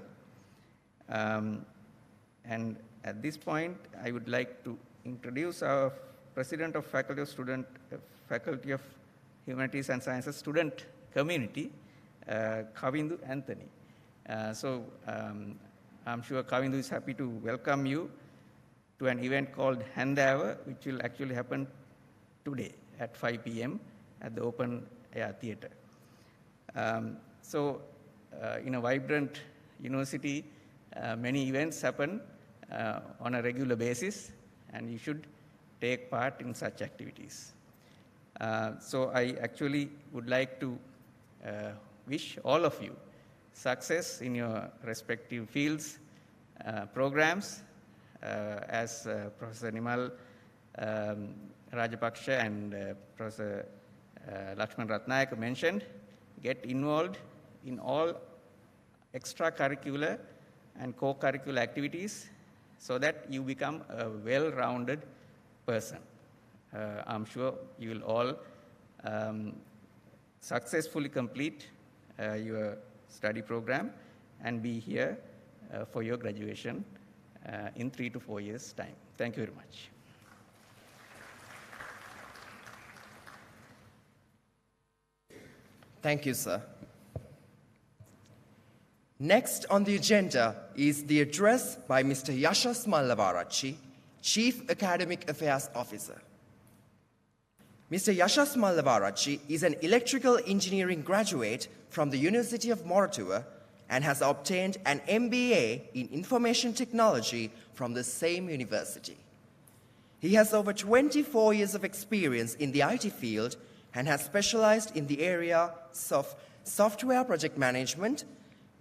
And at this point, I would like to introduce our President of Faculty of Humanities and Sciences student community, Kavindu Anthony. I'm sure Kavindu is happy to welcome you to an event called Handawa, which will actually happen today at 5 p.m. at the Open Air Theatre. In a vibrant university, many events happen on a regular basis, and you should take part in such activities. So I actually would like to wish all of you success in your respective fields, programs, as Professor Nimal Rajapaksha and Professor Lakshman Ratnayaka mentioned. Get involved in all extracurricular and co-curricular activities so that you become a well-rounded person. I'm sure you will all successfully complete your study program and be here for your graduation in 3 to 4 years' time. Thank you very much. Thank you, sir. Next on the agenda is the address by Mr. Yashas Mallavarachi, Chief Academic Affairs Officer. Mr. Yashas Mallavarachi is an electrical engineering graduate from the University of Moratuwa and has obtained an MBA in Information Technology from the same university. He has over 24 years of experience in the IT field and has specialized in the areas of software project management,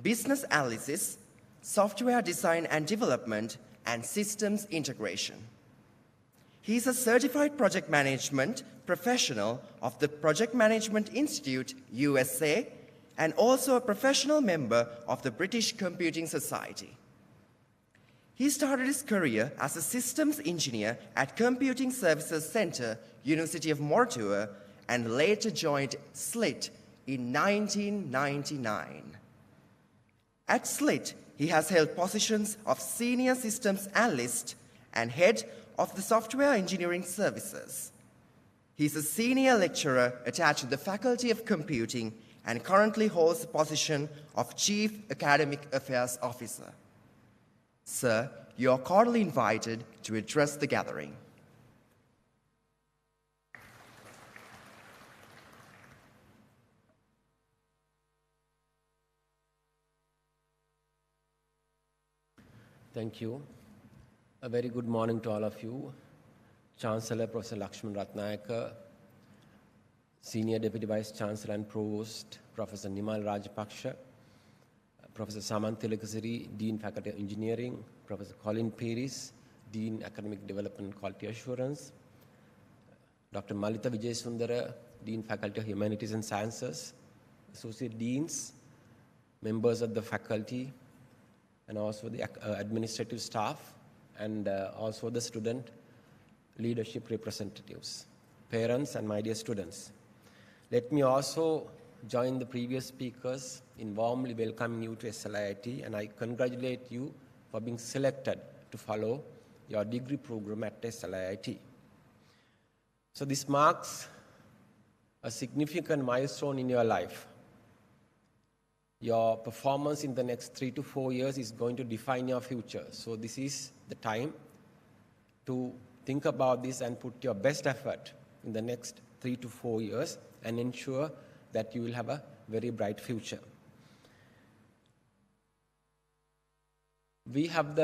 business analysis, software design and development, and systems integration. He is a certified project management professional of the Project Management Institute, USA, and also a professional member of the British Computing Society. He started his career as a systems engineer at Computing Services Center, University of Moratuwa, and later joined SLIIT in 1999. At SLIIT, he has held positions of Senior Systems Analyst and Head of the Software Engineering Services. He is a Senior Lecturer attached to the Faculty of Computing and currently holds the position of Chief Academic Affairs Officer. Sir, you are cordially invited to address the gathering. Thank you. A very good morning to all of you. Chancellor Professor Lakshman Ratnayaka, Senior Deputy Vice Chancellor and Provost Professor Nimal Rajapaksha, Professor Samant Tilakasiri, Dean Faculty of Engineering, Professor Colin Paris, Dean Academic Development and Quality Assurance, Dr. Malita Vijayasundara, Dean Faculty of Humanities and Sciences, associate deans, members of the faculty, and also the administrative staff, and also the student leadership representatives, parents, and my dear students. Let me also join the previous speakers in warmly welcoming you to SLIIT, and I congratulate you for being selected to follow your degree program at SLIIT. So this marks a significant milestone in your life. Your performance in the next 3 to 4 years is going to define your future. So this is the time to think about this and put your best effort in the next 3 to 4 years and ensure that you will have a very bright future. We have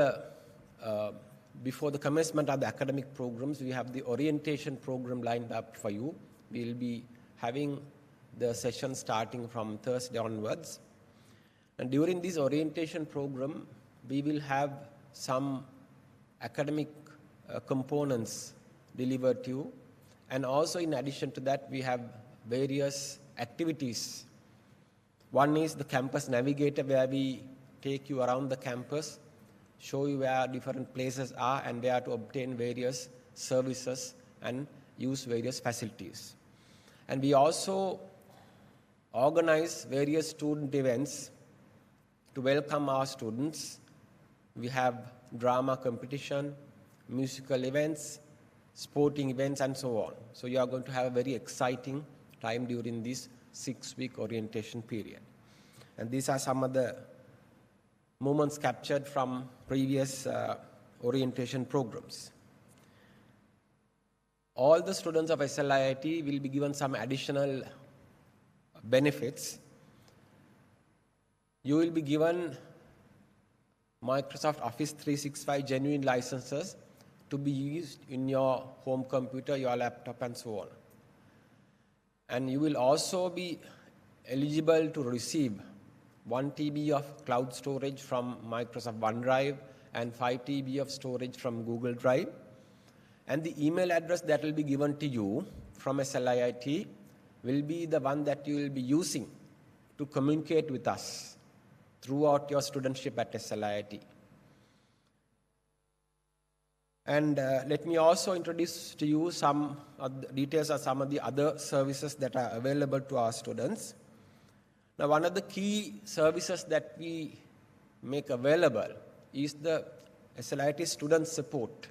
before the commencement of the academic programs, we have the orientation program lined up for you. We will be having the session starting from Thursday onwards. And during this orientation program, we will have some academic components delivered to you. And also in addition to that, we have various activities. One is the campus navigator, where we take you around the campus, show you where different places are and where to obtain various services and use various facilities. And we also organize various student events to welcome our students. We have drama competition, musical events, sporting events, and so on. So you are going to have a very exciting time during this 6-week orientation period. And these are some of the moments captured from previous orientation programs. All the students of SLIIT will be given some additional benefits. You will be given Microsoft Office 365 genuine licenses to be used in your home computer, your laptop, and so on. And you will also be eligible to receive 1 TB of cloud storage from Microsoft OneDrive and 5 TB of storage from Google Drive. And the email address that will be given to you from SLIIT will be the one that you will be using to communicate with us throughout your studentship at SLIIT. And let me also introduce to you some of the details of some of the other services that are available to our students. Now, one of the key services that we make available is the SLIIT student support.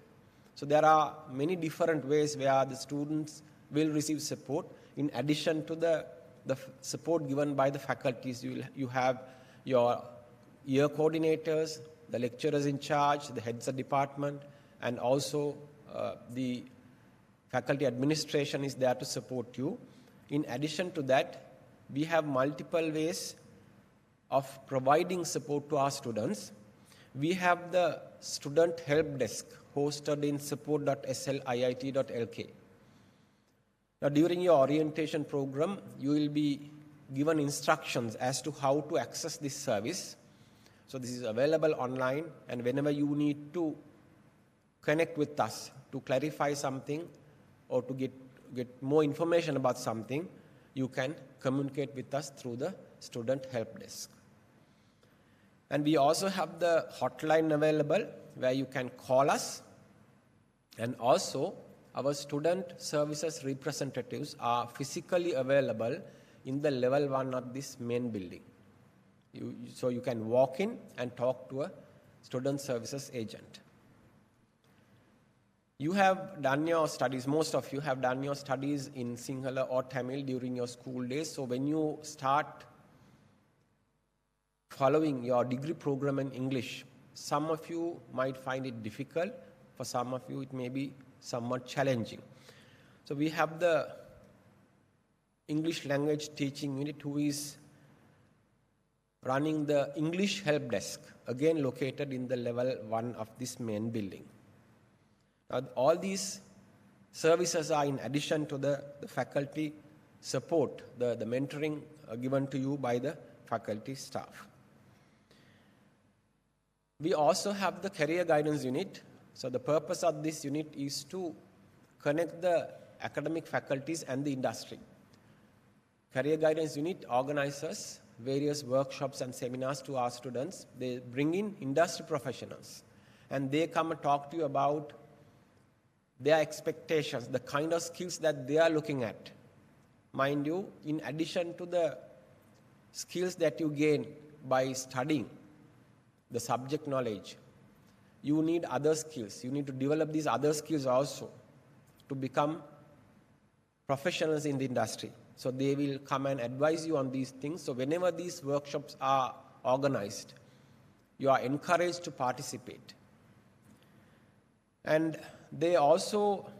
So there are many different ways where the students will receive support. In addition to the support given by the faculties, you have your year coordinators, the lecturers in charge, the heads of department, and also the faculty administration is there to support you. In addition to that, we have multiple ways of providing support to our students. We have the student help desk hosted in support.sliit.lk. Now, during your orientation program, you will be given instructions as to how to access this service. So this is available online, and whenever you need to connect with us to clarify something or to get more information about something, you can communicate with us through the student help desk. And we also have the hotline available where you can call us, and also our student services representatives are physically available in the level 1 of this main building. So you can walk in and talk to a student services agent. You have done your studies, most of you have done your studies in Sinhala or Tamil during your school days. So when you start following your degree program in English, some of you might find it difficult. For some of you, it may be somewhat challenging. So we have the English language teaching unit who is running the English help desk, again located in the level 1 of this main building. Now, all these services are in addition to the faculty support, the mentoring given to you by the faculty staff. We also have the career guidance unit. So the purpose of this unit is to connect the academic faculties and the industry. Career Guidance Unit organizes various workshops and seminars to our students. They bring in industry professionals, and they come and talk to you about their expectations, the kind of skills that they are looking at. Mind you, in addition to the skills that you gain by studying the subject knowledge, you need other skills. You need to develop these other skills also to become professionals in the industry. So they will come and advise you on these things. So whenever these workshops are organized, you are encouraged to participate. And they also,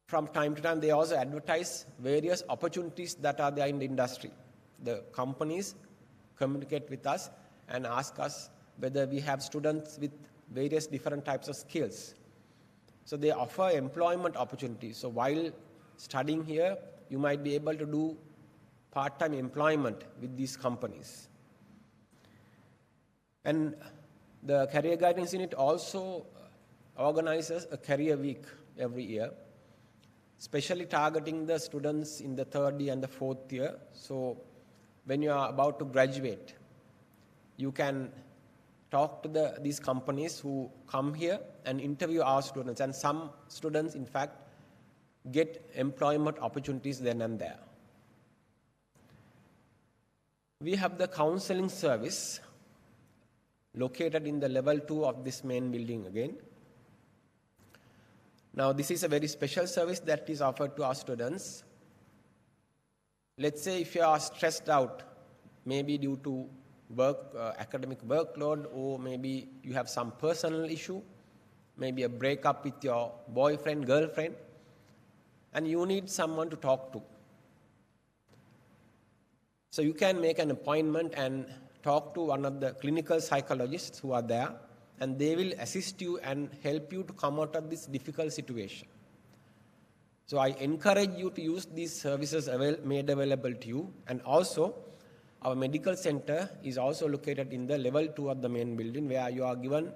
from time to time, they also advertise various opportunities that are there in the industry. The companies communicate with us and ask us whether we have students with various different types of skills. So they offer employment opportunities. So while studying here, you might be able to do part-time employment with these companies. And the Career Guidance Unit also organizes a career week every year, especially targeting the students in the third year and the fourth year. So when you are about to graduate, you can talk to these companies who come here and interview our students. And some students, in fact, get employment opportunities then and there. We have the counseling service located in the level 2 of this main building again. Now, this is a very special service that is offered to our students. Let's say if you are stressed out, maybe due to academic workload, or maybe you have some personal issue, maybe a breakup with your boyfriend, girlfriend, and you need someone to talk to. So you can make an appointment and talk to one of the clinical psychologists who are there, and they will assist you and help you to come out of this difficult situation. So I encourage you to use these services made available to you. And also, our medical center is also located in the level 2 of the main building, where you are given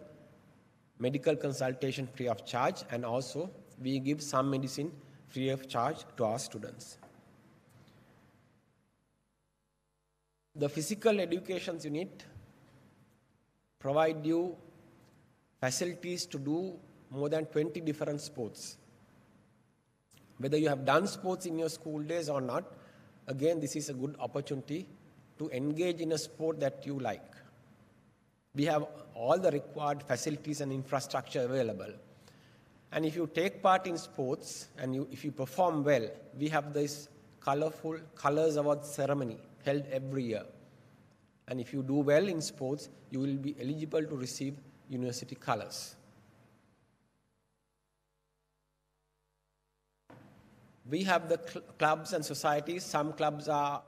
medical consultation free of charge, and also we give some medicine free of charge to our students. The Physical Education Unit provide you facilities to do more than 20 different sports. Whether you have done sports in your school days or not, again, this is a good opportunity to engage in a sport that you like. We have all the required facilities and infrastructure available. And if you take part in sports and if you perform well, we have this colorful Colors Award ceremony held every year. And if you do well in sports, you will be eligible to receive university colors. We have the clubs and societies. Some clubs are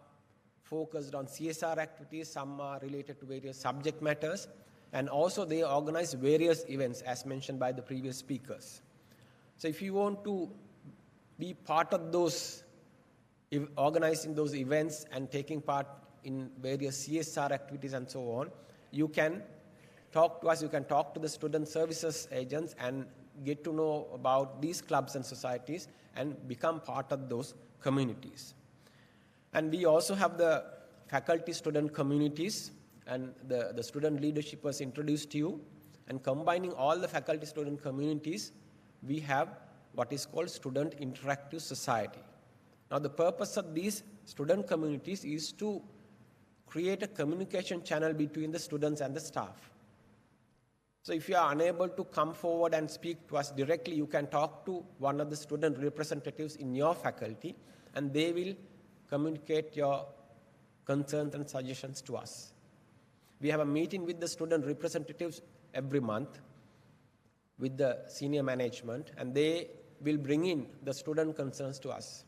focused on CSR activities, some are related to various subject matters, and also they organize various events as mentioned by the previous speakers. So if you want to be part of those, organizing those events and taking part in various CSR activities and so on, you can talk to us, you can talk to the student services agents and get to know about these clubs and societies and become part of those communities. And we also have the faculty-student communities, and the student leadership was introduced to you. And combining all the faculty-student communities, we have what is called Student Interactive Society. Now, the purpose of these student communities is to create a communication channel between the students and the staff. So if you are unable to come forward and speak to us directly, you can talk to one of the student representatives in your faculty, and they will communicate your concerns and suggestions to us. We have a meeting with the student representatives every month with the senior management, and they will bring in the student concerns to us.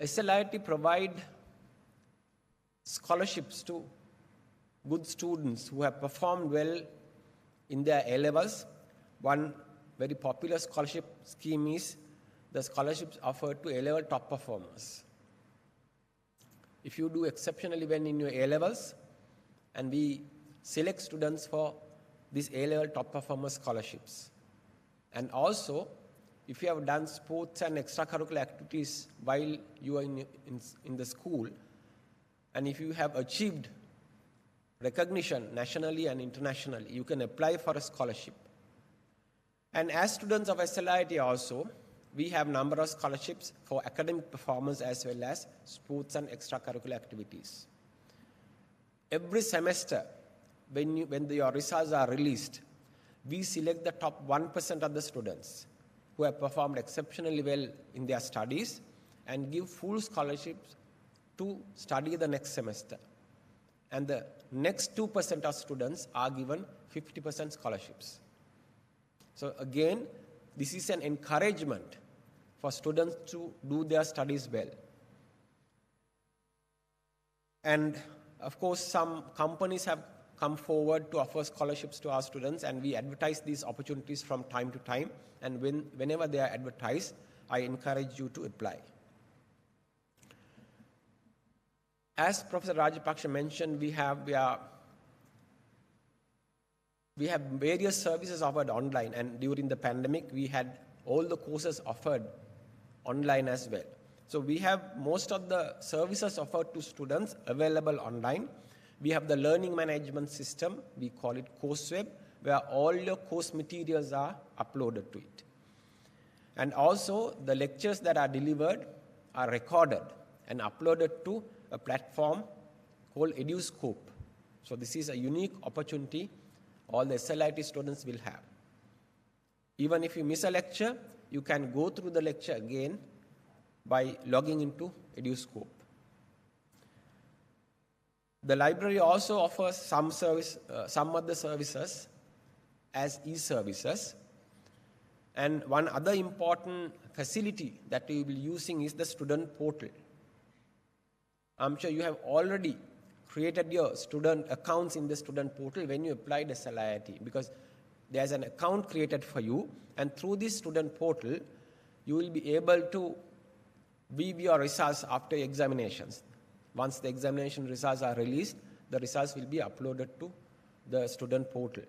SLIIT provide scholarships to good students who have performed well in their A-levels. One very popular scholarship scheme is the scholarships offered to A-level top performers. If you do exceptionally well in your A-levels, and we select students for these A-level top performer scholarships. And also, if you have done sports and extracurricular activities while you are in the school, and if you have achieved recognition nationally and internationally, you can apply for a scholarship. And as students of SLIT also, we have number of scholarships for academic performance as well as sports and extracurricular activities. Every semester, when your results are released, we select the top 1% of the students who have performed exceptionally well in their studies and give full scholarships to study the next semester. And the next 2% of students are given 50% scholarships. So again, this is an encouragement for students to do their studies well. And of course, some companies have come forward to offer scholarships to our students, and we advertise these opportunities from time to time. And whenever they are advertised, I encourage you to apply. As Professor Rajapaksha mentioned, we have various services offered online, and during the pandemic, we had all the courses offered online as well. So we have most of the services offered to students available online. We have the learning management system, we call it CourseWeb, where all your course materials are uploaded to it. And also, the lectures that are delivered are recorded and uploaded to a platform called EduScope. So this is a unique opportunity all the SLIT students will have. Even if you miss a lecture, you can go through the lecture again by logging into EduScope. The library also offers some other services as e-services. And one other important facility that we will be using is the student portal. I'm sure you have already created your student accounts in the student portal when you applied SLIT, because there's an account created for you, and through this student portal, you will be able to view your results after examinations. Once the examination results are released, the results will be uploaded to the student portal.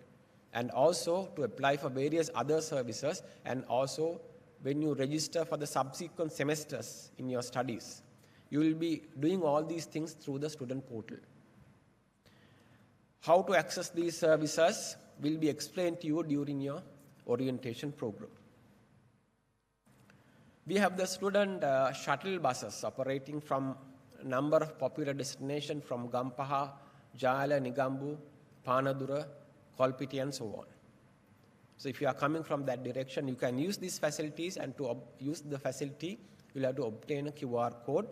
And also to apply for various other services, and also when you register for the subsequent semesters in your studies, you will be doing all these things through the student portal. How to access these services will be explained to you during your orientation program. We have the student shuttle buses operating from a number of popular destinations from Gampaha, Jala, Nigambu, Panadura, Kolpiti, and so on. So if you are coming from that direction, you can use these facilities, and to use the facility, you'll have to obtain a QR code.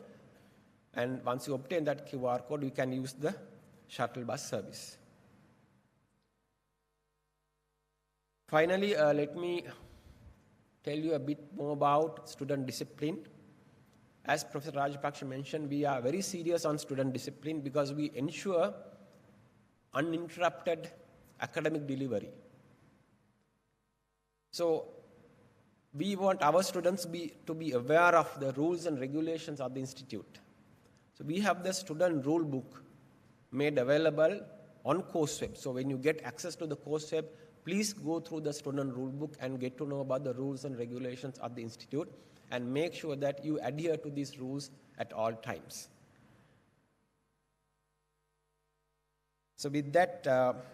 And once you obtain that QR code, you can use the shuttle bus service. Finally, let me tell you a bit more about student discipline. As Professor Rajapaksha mentioned, we are very serious on student discipline because we ensure uninterrupted academic delivery. So we want our students to be aware of the rules and regulations of the institute. So we have the student rule book made available on CourseWeb. So when you get access to the CourseWeb, please go through the student rule book and get to know about the rules and regulations of the institute, and make sure that you adhere to these rules at all times. So with that,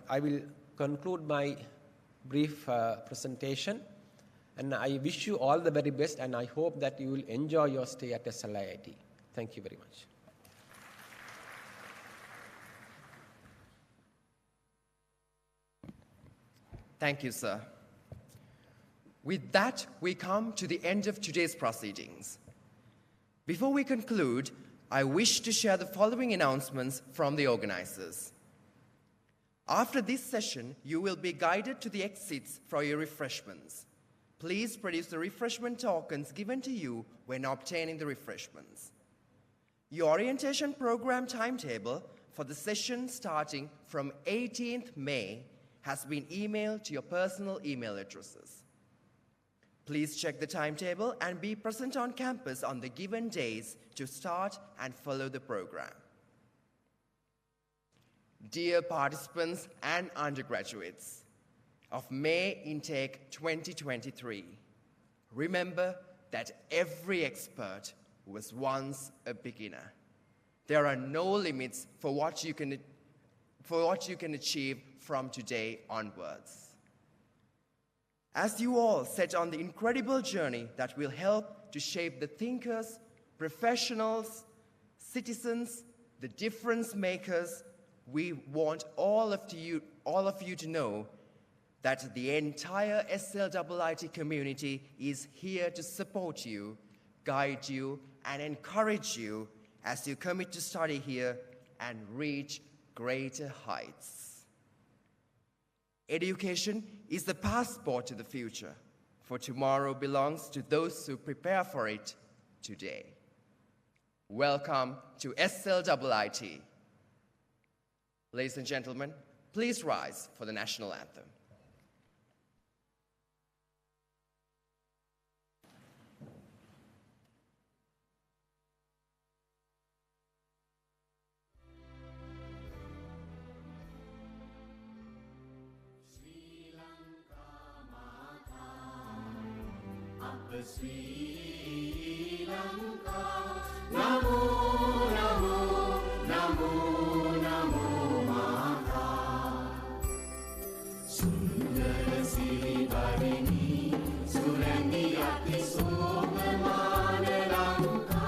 I will conclude my brief presentation, and I wish you all the very best, and I hope that you will enjoy your stay at SLIT. Thank you very much. Thank you, sir. With that, we come to the end of today's proceedings. Before we conclude, I wish to share the following announcements from the organizers. After this session, you will be guided to the exits for your refreshments. Please produce the refreshment tokens given to you when obtaining the refreshments. Your orientation program timetable for the session starting from 18th May has been emailed to your personal email addresses. Please check the timetable and be present on campus on the given days to start and follow the program. Dear participants and undergraduates of May Intake 2023, Remember that every expert was once a beginner. There are no limits for what you can achieve from today onwards. As you all set on the incredible journey that will help to shape the thinkers, professionals, citizens, the difference makers, we want all of you to know that the entire SLIIT community is here to support you, guide you, and encourage you as you commit to study here and reach greater heights. Education is the passport to the future, for tomorrow belongs to those who prepare for it today. Welcome to SLIIT. Ladies and gentlemen, please rise for the national anthem. Sri Lanka, Namo, Namo, Namo, Namo Mata. Sundara Siri Barini, Surandi Ati Somamana Lanka.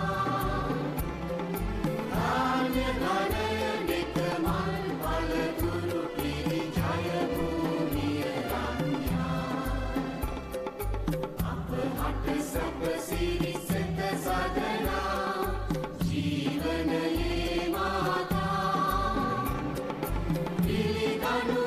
Dhanya Dhana Nikaman Palaturu Piri Jaya Bhumiya Ranya. Apahata Sapa Siri Seta Sadana, Jivanaye Mata. Pili Kanu